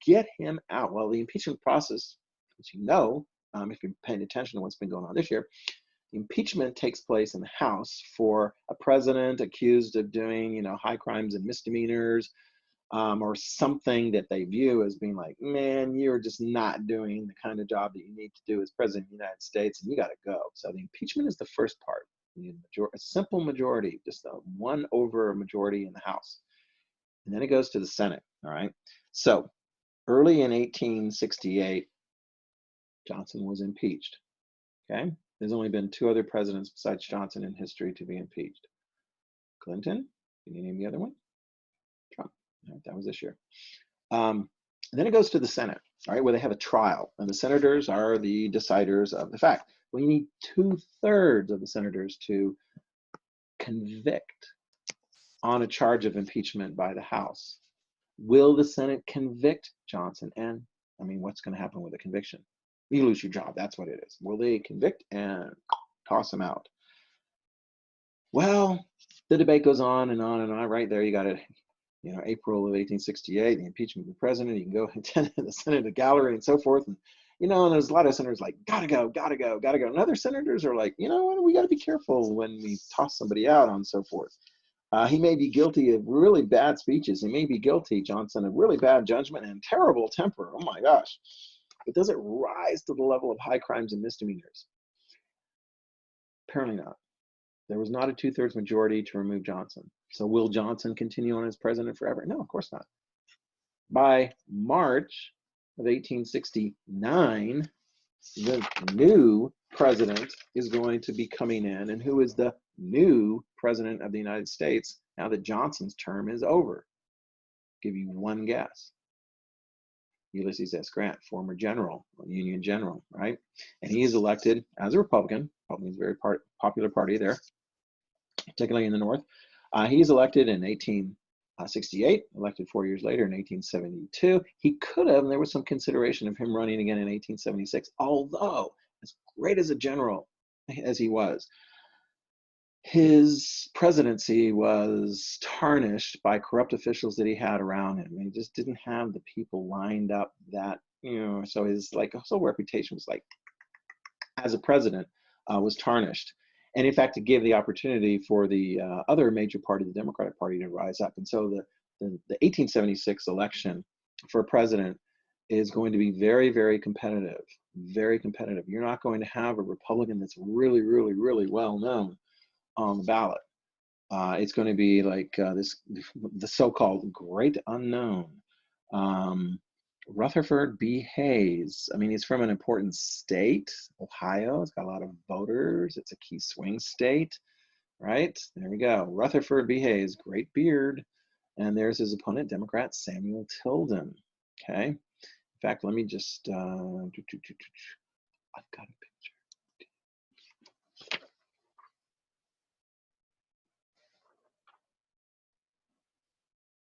A: get him out. Well, the impeachment process, as you know, if you're paying attention to what's been going on this year, the impeachment takes place in the House for a president accused of doing, you know, high crimes and misdemeanors, or something that they view as being like, man, you're just not doing the kind of job that you need to do as president of the United States, and you got to go. So the impeachment is the first part. A simple majority, just a 1-over majority in the House. And then it goes to the Senate, all right? So early in 1868, Johnson was impeached, okay? There's only been 2 other presidents besides Johnson in history to be impeached. Clinton, can you name the other one? Trump. Right, that was this year. Then it goes to the Senate, all right, where they have a trial, and the senators are the deciders of the fact. Well, you need 2/3 of the senators to convict on a charge of impeachment by the House. Will the Senate convict Johnson? And I mean, what's going to happen with a conviction? You lose your job. That's what it is. Will they convict and toss him out? Well, the debate goes on and on and on. Right there, you got it. You know, April of 1868, the impeachment of the president. You can go attend the Senate gallery and so forth. And, you know, and there's a lot of senators like, gotta go, gotta go, gotta go. And other senators are like, you know what, we got to be careful when we toss somebody out and so forth. He may be guilty of really bad speeches. He may be guilty, Johnson, of really bad judgment and terrible temper. Oh my gosh. But does it rise to the level of high crimes and misdemeanors? Apparently not. There was not a 2/3 majority to remove Johnson. So will Johnson continue on as president forever? No, of course not. By March of 1869, the new president is going to be coming in. And who is the new president of the United States now that Johnson's term is over? I'll give you one guess. Ulysses S. Grant, former general, Union general, right? And he is elected as a Republican. Republican is a very popular party there, particularly in the North. He is elected in 1868, elected 4 years later in 1872. He could have, and there was some consideration of him running again in 1876, although as great as a general as he was, his presidency was tarnished by corrupt officials that he had around him. He just didn't have the people lined up that, you know, so his whole reputation was like, as a president, was tarnished. And in fact, it gave the opportunity for the other major party, the Democratic Party, to rise up. And so the 1876 election for president is going to be very, very competitive, very competitive. You're not going to have a Republican that's really, really, really well known on the ballot. It's going to be like the so-called great unknown. Rutherford B. Hayes. I mean, he's from an important state, Ohio. It's got a lot of voters. It's a key swing state, right? There we go. Rutherford B. Hayes, great beard. And there's his opponent, Democrat Samuel Tilden. Okay. In fact, let me just, I've got a picture.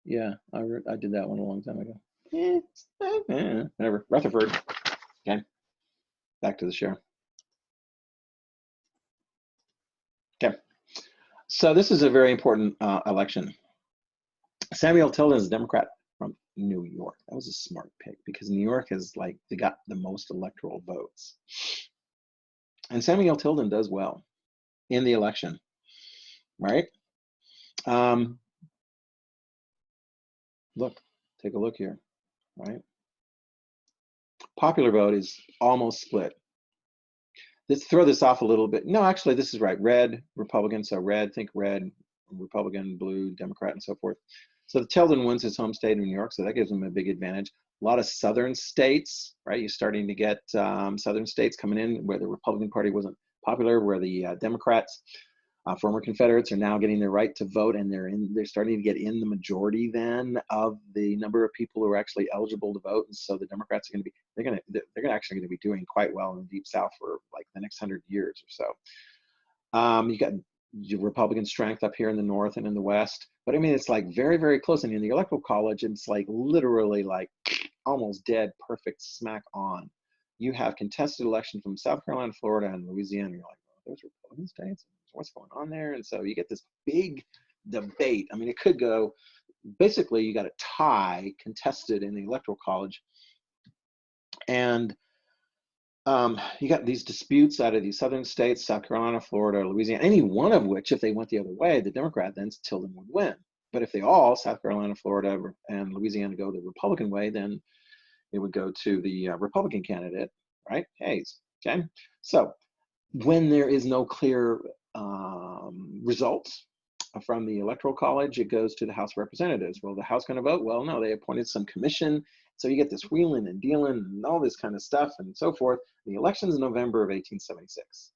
A: Yeah, I did that one a long time ago. Whatever. Rutherford. Okay. Back to the share. Okay. So this is a very important election. Samuel Tilden is a Democrat from New York. That was a smart pick because New York is like, they got the most electoral votes. And Samuel Tilden does well in the election, right? Look, take a look here, right? Popular vote is almost split. Let's throw this off a little bit. No, actually, this is right. Red, Republican, so red, think red, Republican, blue, Democrat, and so forth. So Tilden wins his home state of New York, so that gives him a big advantage. A lot of southern states, right? You're starting to get southern states coming in where the Republican Party wasn't popular, where the Democrats, former Confederates, are now getting their right to vote, and they're starting to get in the majority then of the number of people who are actually eligible to vote. And so the Democrats are going to be they're actually going to be doing quite well in the Deep South for like the next 100 years or so. You got your Republican strength up here in the North and in the West, but I mean it's like very, very close. And in the Electoral College, it's like literally like almost dead, perfect, smack on. You have contested elections from South Carolina, Florida, and Louisiana. You're like, oh, those Republican states. What's going on there? And so you get this big debate. I mean, it could go, basically you got a tie contested in the Electoral College. And you got these disputes out of these southern states, South Carolina, Florida, Louisiana, any one of which, if they went the other way, the Democrat then Tilden would win. But if they all, South Carolina, Florida, and Louisiana, go the Republican way, then it would go to the Republican candidate, right? Hayes, okay? So when there is no clear results from the Electoral College, it goes to the House of Representatives. Well, the House going to vote? Well, no, they appointed some commission. So you get this wheeling and dealing and all this kind of stuff and so forth. The election's in November of 1876.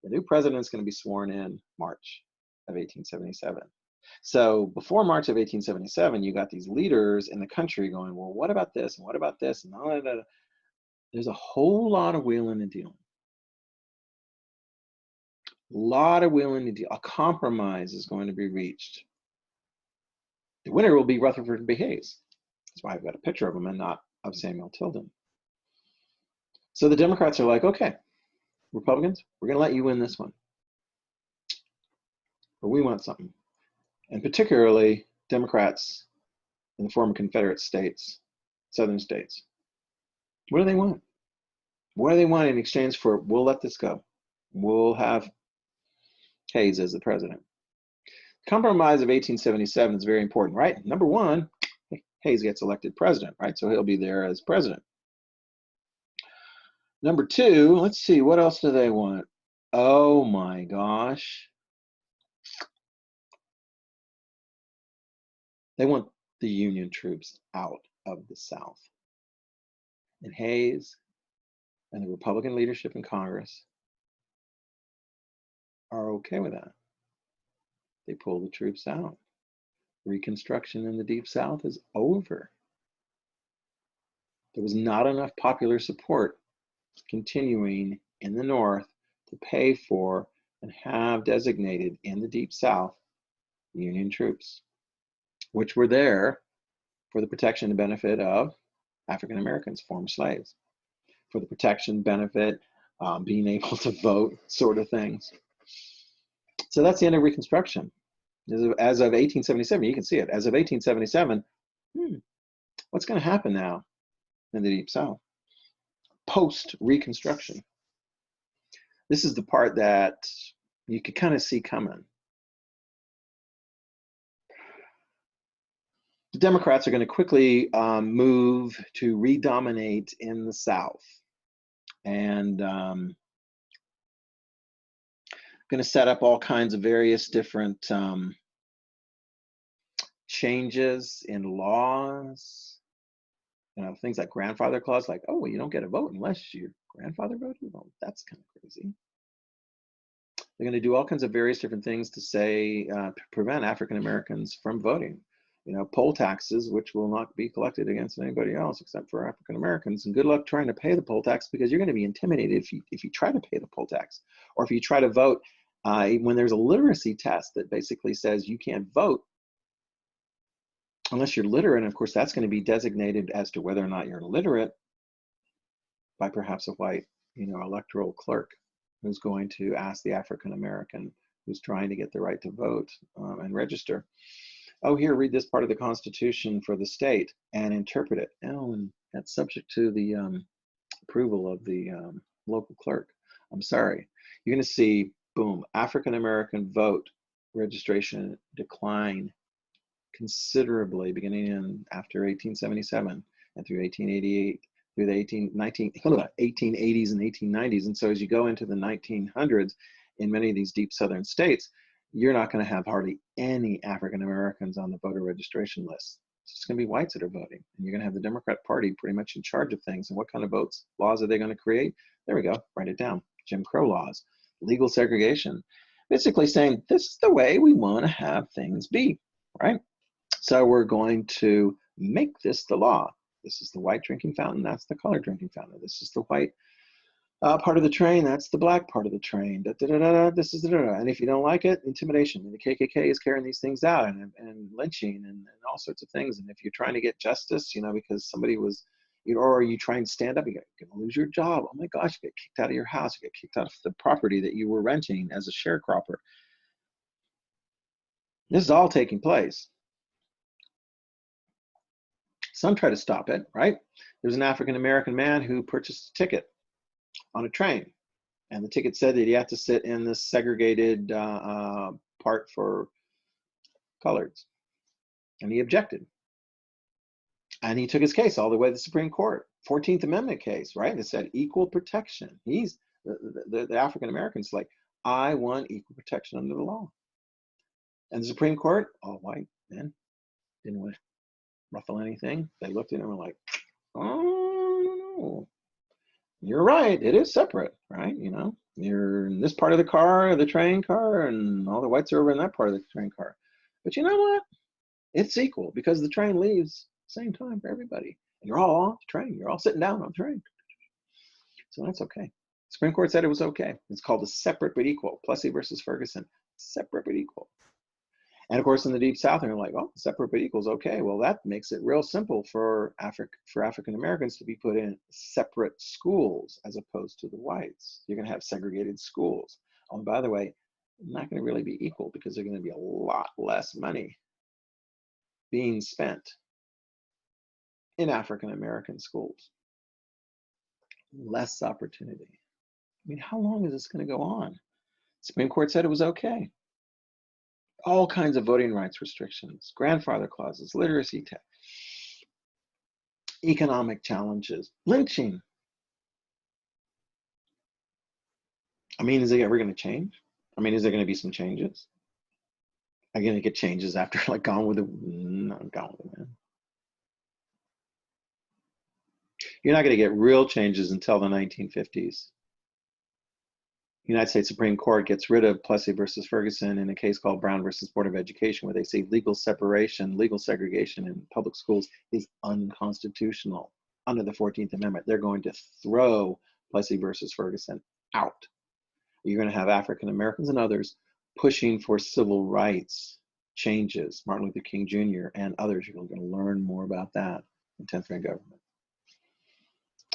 A: The new president's going to be sworn in March of 1877. So before March of 1877, you got these leaders in the country going, well, what about this? And what about this? And all that. There's a whole lot of wheeling and dealing. A lot of wheeling and dealing. A compromise is going to be reached. The winner will be Rutherford B. Hayes. That's why I've got a picture of him and not of Samuel Tilden. So the Democrats are like, okay, Republicans, we're going to let you win this one. But we want something. And particularly Democrats in the former Confederate states, southern states. What do they want? What do they want in exchange for, we'll let this go. We'll have Hayes as the president. Compromise of 1877 is very important, right? Number one, Hayes gets elected president, right? So he'll be there as president. Number two, let's see, what else do they want? Oh my gosh. They want the Union troops out of the South. And Hayes and the Republican leadership in Congress are okay with that. They pull the troops out. Reconstruction in the Deep South is over. There was not enough popular support continuing in the North to pay for and have designated in the Deep South Union troops, which were there for the protection and benefit of African Americans, former slaves, for the protection, benefit, being able to vote, sort of things. So that's the end of Reconstruction. As of 1877, you can see it. As of 1877, what's going to happen now in the Deep South? Post-Reconstruction. This is the part that you could kind of see coming. The Democrats are going to quickly move to redominate in the South, and going to set up all kinds of various different changes in laws. You know, things like grandfather clause, like, oh, well, you don't get a vote unless your grandfather voted. Well, that's kind of crazy. They're going to do all kinds of various different things to say to prevent African Americans from voting. You know, poll taxes, which will not be collected against anybody else except for African Americans. And good luck trying to pay the poll tax, because you're going to be intimidated if you try to pay the poll tax, or if you try to vote when there's a literacy test that basically says you can't vote unless you're literate. And of course, that's going to be designated as to whether or not you're literate by perhaps a white, you know, electoral clerk who's going to ask the African American who's trying to get the right to vote and register, oh, here, read this part of the Constitution for the state and interpret it. Oh, and that's subject to the approval of the local clerk. I'm sorry. You're going to see, boom, African American vote registration decline considerably beginning in after 1877 and through 1888, through the 1880s and 1890s. And so as you go into the 1900s, in many of these deep southern states, you're not going to have hardly any African Americans on the voter registration list. It's just going to be whites that are voting. And you're going to have the Democrat Party pretty much in charge of things. And what kind of votes, laws are they going to create? There we go, write it down. Jim Crow laws, legal segregation. Basically saying, this is the way we want to have things be, right? So we're going to make this the law. This is the white drinking fountain, that's the colored drinking fountain. This is the white part of the train, that's the black part of the train. Da, da, da, da, da, this is da, da, da. And if you don't like it, intimidation. And the KKK is carrying these things out, and lynching and all sorts of things. And if you're trying to get justice, you know, because somebody was, you know, or you try and stand up, you're going to lose your job. Oh my gosh, you get kicked out of your house, you get kicked out of the property that you were renting as a sharecropper. This is all taking place. Some try to stop it, right? There's an African American man who purchased a ticket on a train, and the ticket said that he had to sit in this segregated part for coloreds, and he objected, and he took his case all the way to the Supreme Court. 14th Amendment case, right? It said equal protection. He's the African Americans like, I want equal protection under the law, and the Supreme Court, all white men, didn't want to ruffle anything. They looked at him and were like, oh no, you're right, it is separate, right? You know, you're in this part of the car, the train car, and all the whites are over in that part of the train car. But you know what? It's equal, because the train leaves same time for everybody. And you're all off the train. You're all sitting down on the train. So that's okay. Supreme Court said it was okay. It's called a separate but equal. Plessy versus Ferguson. Separate but equal. And of course, in the Deep South, they're like, oh, separate but equals, okay. Well, that makes it real simple for African Americans to be put in separate schools as opposed to the whites. You're going to have segregated schools. Oh, and by the way, not going to really be equal, because there's going to be a lot less money being spent in African American schools. Less opportunity. I mean, how long is this going to go on? Supreme Court said it was okay. All kinds of voting rights restrictions, grandfather clauses, literacy test, economic challenges, lynching. I mean, is it ever going to change? I mean, is there going to be some changes? Are you going to get changes after like Gone with the Wind? You're not going to get real changes until the 1950s. United States Supreme Court gets rid of Plessy versus Ferguson in a case called Brown versus Board of Education, where they say legal separation, legal segregation in public schools is unconstitutional under the 14th Amendment. They're going to throw Plessy versus Ferguson out. You're going to have African Americans and others pushing for civil rights changes. Martin Luther King Jr. and others, you're going to learn more about that in 10th grade government.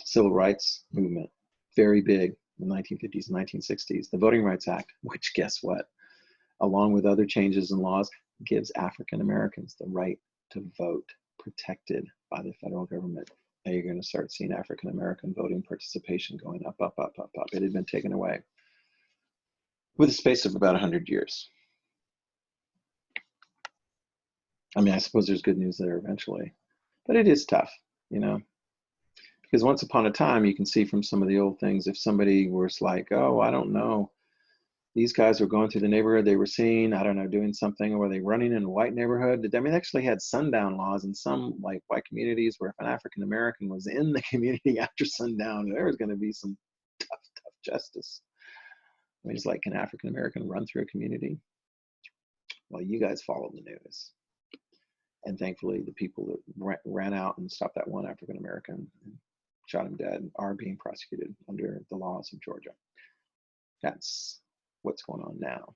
A: Civil rights movement, very big. The 1950s and 1960s, the Voting Rights Act, which guess what, along with other changes in laws, gives African Americans the right to vote, protected by the federal government. Now you're going to start seeing African American voting participation going up, up, up, up, up. It had been taken away with a space of about 100 years. I mean, I suppose there's good news there eventually, but it is tough, you know, because once upon a time, you can see from some of the old things, if somebody was like, oh, I don't know, these guys were going through the neighborhood, they were seen, I don't know, doing something, or were they running in a white neighborhood? I mean, they actually had sundown laws in some like white communities where if an African American was in the community after sundown, there was going to be some tough justice. I mean, it's like, can African American run through a community? Well, you guys followed the news. And thankfully, the people that ran out and stopped that one African American and shot him dead are being prosecuted under the laws of Georgia. That's what's going on now.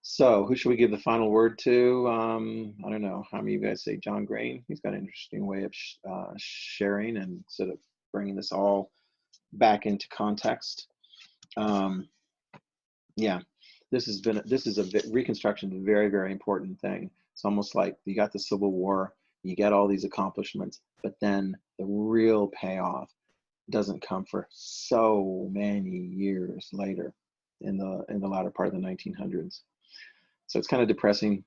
A: So who should we give the final word to? I don't know. How many of you guys say John Green? He's got an interesting way of sharing and sort of bringing this all back into context. Yeah, Reconstruction is a very, very important thing. It's almost like you got the Civil War, you get all these accomplishments, but then the real payoff doesn't come for so many years later in the latter part of the 1900s. So it's kind of depressing,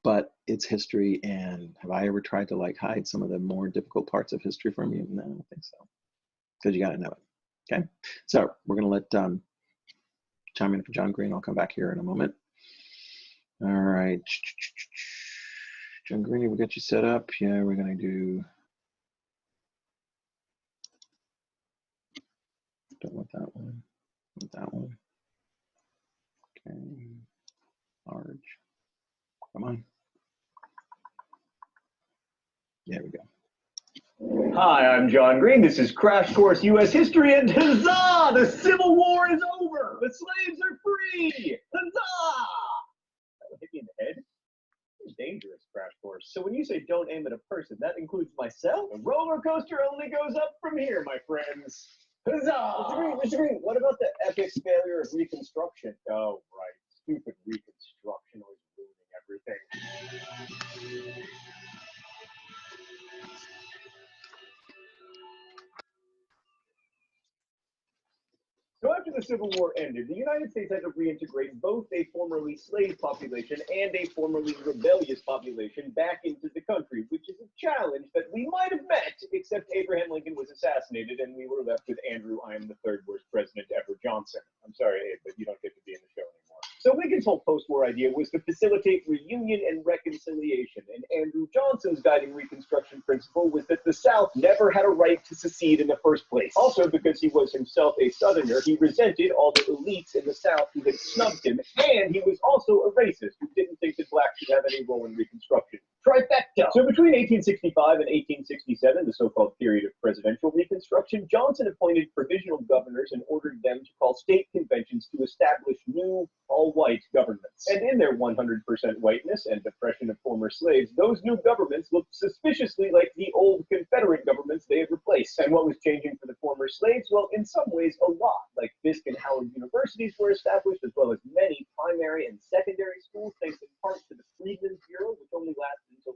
A: but it's history. And have I ever tried to like hide some of the more difficult parts of history from you? No, I don't think so, because you got to know it. Okay, so we're going to let chime in for John Green. I'll come back here in a moment. All right, John Green, we got you set up. Yeah, we're going to do. Don't want that one. Want that one. Okay, large. Come on. There we go.
F: Hi, I'm John Green. This is Crash Course U.S. History, and huzzah! The Civil War is over! The slaves are free! Huzzah! That hit me in the head. It's dangerous, Crash Course. So when you say don't aim at a person, that includes myself? The roller coaster only goes up from here, my friends. Huzzah! Mr. Green, what about the epic failure of Reconstruction? Oh, right. Stupid Reconstruction was ruining everything. So after the Civil War ended, the United States had to reintegrate both a formerly slave population and a formerly rebellious population back into the country, which is a challenge that we might have met, except Abraham Lincoln was assassinated and we were left with Andrew, I am the third worst president ever Johnson. I'm sorry, Abe, but you don't get to be in the show anymore. So Lincoln's whole post-war idea was to facilitate reunion and reconciliation, and Andrew Johnson's guiding Reconstruction principle was that the South never had a right to secede in the first place. Also, because he was himself a Southerner, he resented all the elites in the South who had snubbed him, and he was also a racist who didn't think that blacks should have any role in Reconstruction. Trifecta! So between 1865 and 1867, the so-called period of presidential Reconstruction, Johnson appointed provisional governors and ordered them to call state conventions to establish new, all-white governments. And in their 100% whiteness and oppression of former slaves, those new governments looked suspiciously like the old Confederate governments they had replaced. And what was changing for the former slaves? Well, in some ways, a lot. Like Fisk and Howard universities were established, as well as many primary and secondary schools, thanks in part to the Freedmen's Bureau, which only lasted until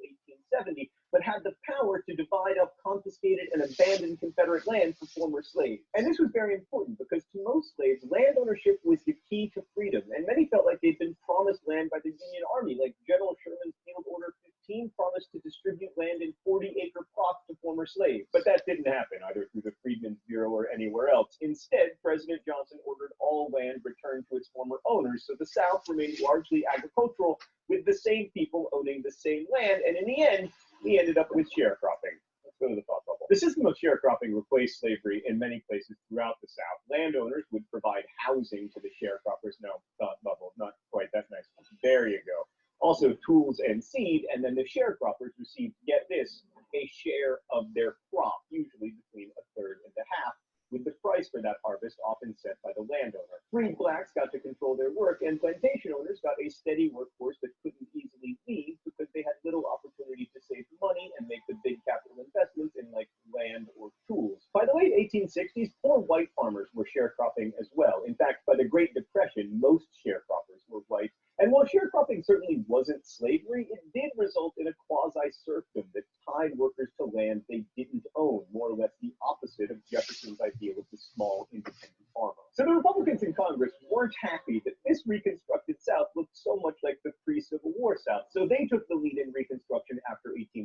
F: 1870, but had the power to divide up confiscated and abandoned Confederate land for former slaves. And this was very important because to most slaves, land ownership was the key to freedom, and many felt like they'd been promised land by the Union Army, like General Sherman's Field Order 15 promised to distribute land in 40-acre plots to former slaves. But that didn't happen, either through the Freedmen's Bureau or anywhere else. Instead, President Johnson ordered all land returned to its former owners, so the South remained largely agricultural, with the same people owning the same land, and in the end, we ended up with sharecropping. Let's go to the thought bubble. The system of sharecropping replaced slavery in many places throughout the South. Landowners would provide housing to the sharecroppers. No, thought bubble, not quite that nice. There you go. Also tools and seed, and then the sharecroppers received, get this, a share of their crop, usually between a third and a half, with the price for that harvest often set by the landowner. Freed blacks got to control their work, and plantation owners got a steady workforce that couldn't easily leave because they had little opportunity to save money and make the big capital investments in like land or tools. By the late 1860s, poor white farmers were sharecropping as well. In fact, by the Great Depression, most sharecroppers were white. And while sharecropping certainly wasn't slavery, it did result in a quasi-serfdom that tied workers to land they didn't own, more or less the opposite of Jefferson's idea of the small independent farmer. So the Republicans in Congress weren't happy that this reconstructed South looked so much like the pre-Civil War South, so they took the lead in Reconstruction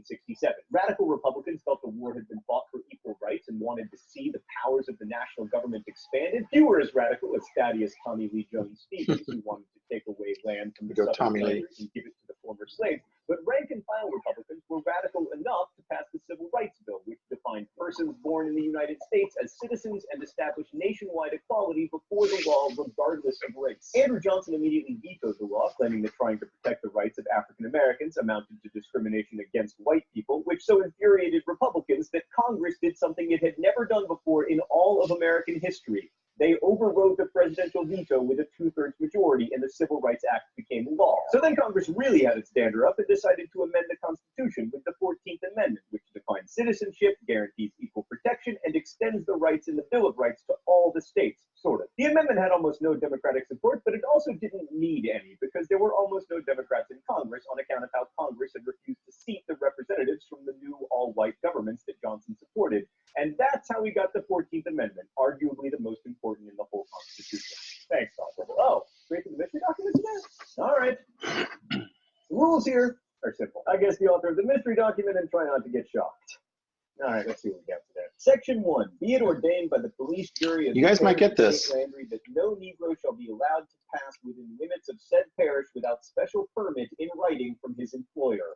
F: 1867. Radical Republicans felt the war had been fought for equal rights and wanted to see the powers of the national government expanded. Few were as radical as Thaddeus Tommy Lee Jones Stevens, who wanted to take away land from the
A: Go
F: southern
A: Tommy Lee.
F: settlers and give it to the former slaves. But rank and file Republicans were radical enough to pass the Civil Rights Bill, which defined persons born in the United States as citizens and established nationwide equality before the law, regardless of race. Andrew Johnson immediately vetoed the law, claiming that trying to protect the rights of African Americans amounted to discrimination against white people, which so infuriated Republicans that Congress did something it had never done before in all of American history. They overrode the presidential veto with a 2/3 majority, and the Civil Rights Act became law. So then Congress really had its dander up and decided to amend the Constitution with the 14th Amendment, which defines citizenship, guarantees equal protection, and extends the rights in the Bill of Rights to all the states, sort of. The amendment had almost no Democratic support, but it also didn't need any, because there were almost no Democrats in Congress on account of how Congress had refused to seat the representatives from the new all-white governments that Johnson supported. And that's how we got the 14th Amendment, arguably the most important in the whole Constitution. Thanks, Doctor. Oh, straight to the mystery document today? All right. The rules here are simple. I guess the author of the mystery document and try not to get shocked. All right, let's see what we got today. Section 1. Be it ordained by the police jury of
A: You guys might get this.
F: St. Landry that no Negro shall be allowed to pass within limits of said parish without special permit in writing from his employer.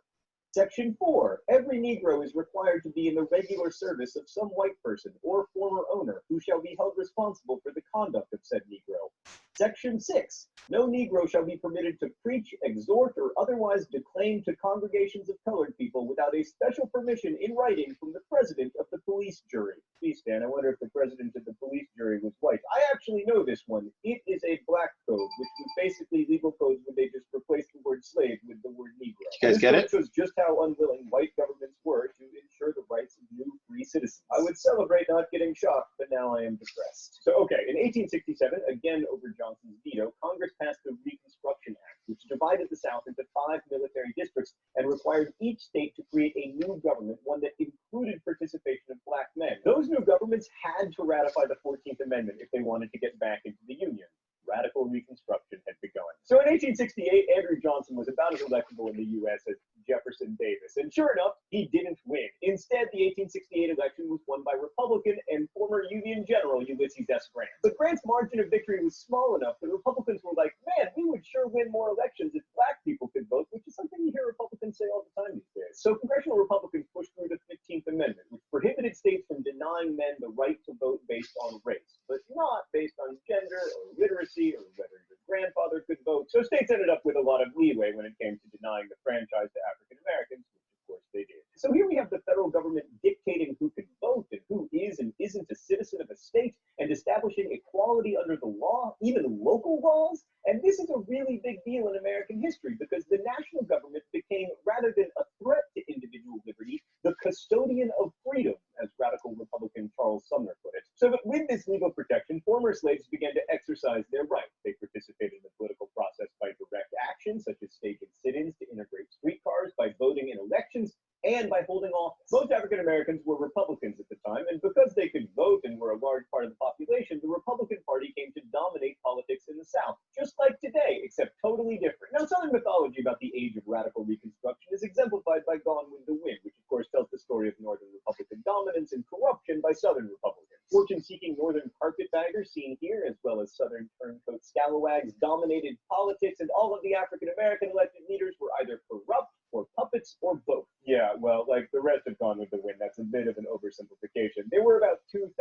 F: Section 4. Every Negro is required to be in the regular service of some white person or former owner who shall be held responsible for the conduct of said Negro. Section 6. No Negro shall be permitted to preach, exhort, or otherwise declaim to congregations of colored people without a special permission in writing from the president of the police jury. Geez, Dan, I wonder if the president of the police jury was white. I actually know this one. It is a black code, which was basically legal codes where they just replaced the word slave with the word Negro.
A: You guys get it?
F: This shows just how unwilling white governments were to ensure the rights of new free citizens. I would celebrate not getting shocked, but now I am depressed. So, okay, in 1867, again over Johnson's veto, Congress passed the Reconstruction Act, which divided the South into 5 military districts and required each state to create a new government, one that included participation of black men. Those new governments had to ratify the 14th Amendment if they wanted to get back into the Union. Radical Reconstruction had begun. So in 1868, Andrew Johnson was about as electable in the U.S. as Jefferson Davis. And sure enough, he didn't win. Instead, the 1868 election was won by Republican and former Union General Ulysses S. Grant. But Grant's margin of victory was small enough that Republicans were like, man, we would sure win more elections if black people could vote, which is something you hear Republicans say all the time these days. So congressional Republicans pushed through the 15th Amendment, which prohibited states from denying men the right to vote based on race, but not based on gender or literacy or whether your grandfather could vote. So states ended up with a lot of leeway when it came to denying the franchise to African Americans, which of course they did. So here we have the federal government dictating who can vote and who is and isn't a citizen of a state, and establishing equality under the law, even local laws. And this is a really big deal in American history because the national government became, rather than a threat to individual liberty, the custodian of freedom, as radical Republican Charles Sumner put it. So that with this legal protection, former slaves began to exercise their rights. They participated in the political process by direct action, such as staging sit-ins to integrate streetcars, by voting in elections, and by holding office. Most African Americans were Republicans at the time, and because they could vote and were a large part of the population, the Republican Party came to dominate politics in the South, just like today, except totally different. Now, Southern mythology about the age of radical Reconstruction is exemplified by Gone with the Wind, which of course tells the story of Northern Republican dominance and corruption by Southern Republicans. Fortune-seeking Northern carpetbaggers seen here, as well as Southern turncoat scalawags, dominated politics, and all of the African American elected leaders were either corrupt or puppets or both. Yeah, well, like the rest have Gone with the Wind, that's a bit of an oversimplification. There were about 2,000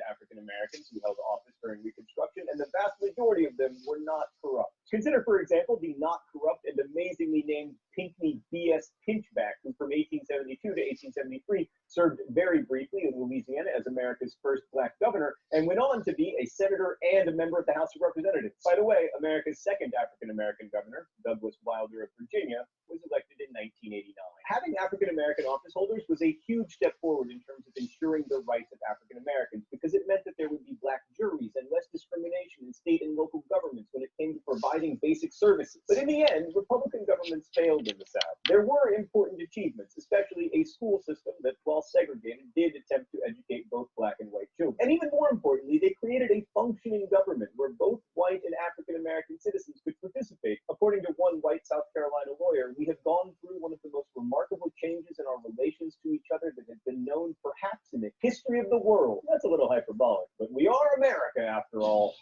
F: African Americans who held office during Reconstruction, and the vast majority of them were not corrupt. Consider, for example, the not corrupt and amazingly named Pinckney B.S. Pinchback, who from 1872 to 1873 served very briefly in Louisiana as America's first black governor, and went on to be a senator and a member of the House of Representatives. By the way, America's second African American governor, Douglas Wilder of Virginia, was elected in 1989. Having African American office holders was a huge step forward in terms of ensuring the rights of African Americans, because it meant that there would be black juries and less discrimination in state and local governments when it came to providing basic services. But in the end, Republican governments failed in the South. There were important achievements, especially a school system that, while segregated, did attempt to educate both black and white children. And even more importantly, they created a functioning government where both white and African American citizens could participate. According to one white South Carolina lawyer, we have gone through one of the most remarkable changes in our relationship symbolic, but we are America after all.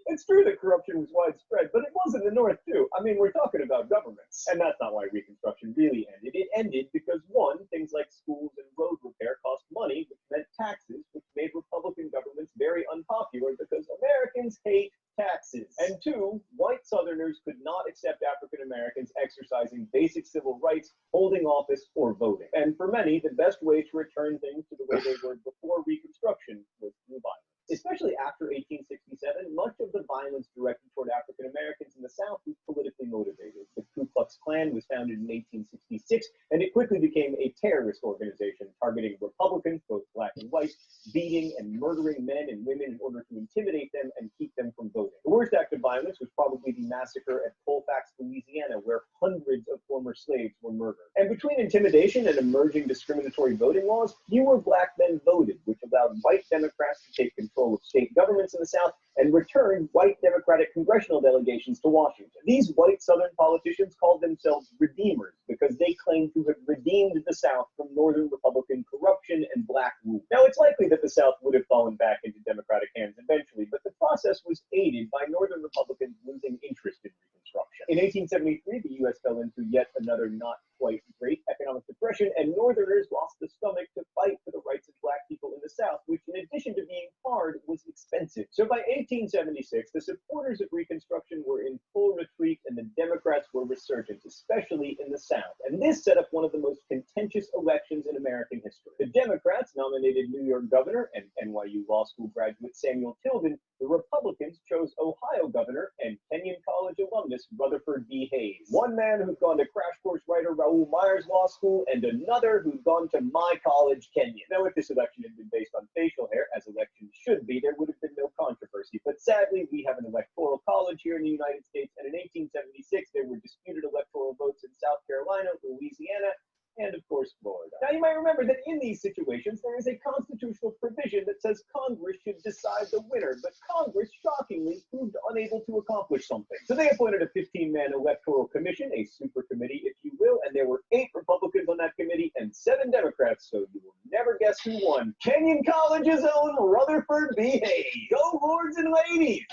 F: It's true that corruption was widespread, but it was in the North too. I mean, we're talking about governments. And that's not why Reconstruction really ended. It ended because, one, things like schools and road repair cost money, which meant taxes, which made Republican governments very unpopular because Americans hate taxes. And two, white Southerners could not accept African Americans exercising basic civil rights, holding office, or voting. And for many, the best way to return things to the way they were before Reconstruction was through violence. Especially after 1867, much of the violence directed toward African Americans in the South was politically motivated. The Ku Klux Klan was founded in 1866, and it quickly became a terrorist organization targeting Republicans, both black and white, beating and murdering men and women in order to intimidate them and keep them from voting. The worst act of violence was probably the massacre at Colfax, Louisiana, where hundreds of former slaves were murdered. And between intimidation and emerging discriminatory voting laws, fewer black men voted, which allowed white Democrats to take control of state governments in the South and returned white Democratic congressional delegations to Washington. These white Southern politicians called themselves redeemers because they claimed to have redeemed the South from Northern Republican corruption and black rule. Now, it's likely that the South would have fallen back into Democratic hands eventually, but the process was aided by Northern Republicans losing interest in Reconstruction. In 1873, the U.S. fell into yet another not quite great economic depression, and Northerners lost the stomach to fight for the rights of black people in the South, which, in addition to being hard, was expensive. So by 1876, the supporters of Reconstruction were in full retreat, and the Democrats were resurgent, especially in the South. And this set up one of the most contentious elections in American history. The Democrats nominated New York governor and NYU law school graduate Samuel Tilden. The Republicans chose Ohio governor and Kenyon College alumnus Rutherford B. Hayes. One man who'd gone to crash course writer Raoul Meyer's law school, and another who'd gone to my college, Kenyon. Now, if this election had been based on facial hair, as elections should be, there would have been no controversy. But sadly, we have an electoral college here in the United States, and in 1876, there were disputed electoral votes in South Carolina, Louisiana, and of course, Florida. Now, you might remember that in these situations, there is a constitutional provision that says Congress should decide the winner, but Congress, shockingly, proved unable to accomplish something. So they appointed a 15-man electoral commission, a super committee, if you will, and there were 8 Republicans on that committee and 7 Democrats, so you will never guess who won. Kenyon College's own Rutherford B. Hayes. Go, lords and ladies!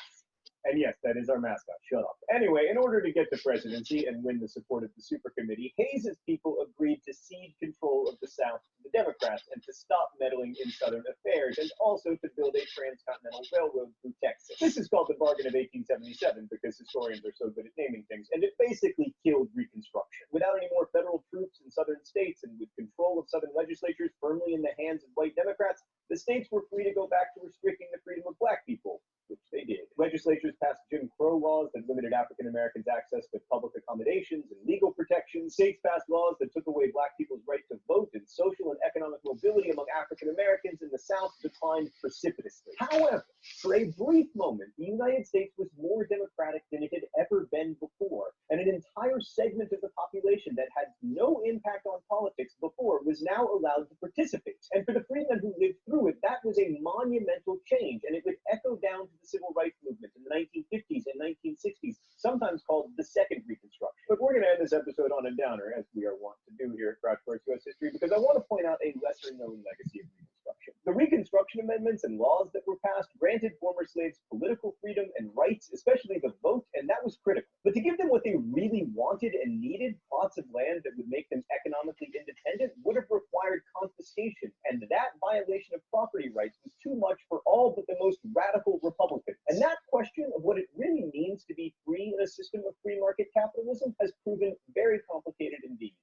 F: And yes, that is our mascot. Shut up. Anyway, in order to get the presidency and win the support of the super committee, Hayes's people agreed to cede control of the South to the Democrats and to stop meddling in Southern affairs, and also to build a transcontinental railroad through Texas. This is called the Bargain of 1877 because historians are so good at naming things, and it basically killed Reconstruction. Without any more federal troops in Southern states and with control of Southern legislatures firmly in the hands of white Democrats, the states were free to go back to restricting the freedom of black people, which they did. Legislatures passed Jim Crow laws that limited African Americans' access to public accommodations and legal protections. States passed laws that took away black people's right to vote, and social and economic mobility among African Americans in the South declined precipitously. However, for a brief moment, the United States was more democratic than it had ever been before, and an entire segment of the population that had no impact on politics before was now allowed to participate. And for the freedmen who lived through it, that was a monumental change, and it would echo down to the civil rights movement in the 1950s and 1960s, sometimes called the Second Reconstruction. But we're going to end this episode on a downer, as we are wont to do here at Crash Course U.S. History, because I want to point out a lesser-known legacy of Reconstruction. The Reconstruction Amendments and laws that were passed granted former slaves political freedom and rights, especially the vote, and that was critical. But to give them what they really wanted and needed, plots of land that would make them economically independent, would have required confiscation, and that violation of property rights was too much for all but the most radical Republicans. And that question of what it really means to be free in a system of free market capitalism has proven very complicated indeed.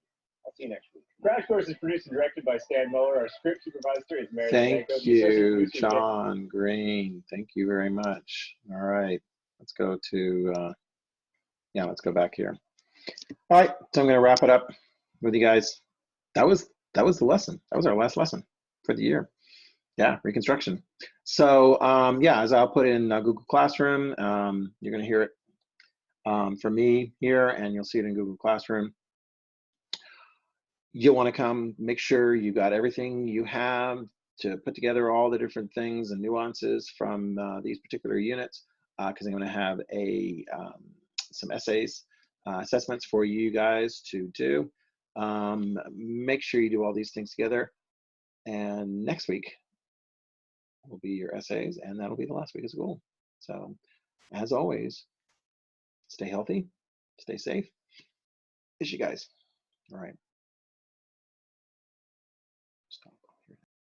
F: I'll see you next week. Crash Course is produced and directed by Stan Muller. Our script supervisor is Mary.
A: Thank you, John Green. Thank you very much. All right, let's go to, let's go back here. All right, so I'm going to wrap it up with you guys. That was the lesson. That was our last lesson for the year. Yeah, Reconstruction. So as I'll put in Google Classroom, you're going to hear it from me here, and you'll see it in Google Classroom. You'll want to come, make sure you got everything you have to put together all the different things and nuances from these particular units, because I'm going to have some essays, assessments for you guys to do. Make sure you do all these things together. And next week will be your essays, and that'll be the last week of school. So as always, stay healthy, stay safe. Miss you guys. All right.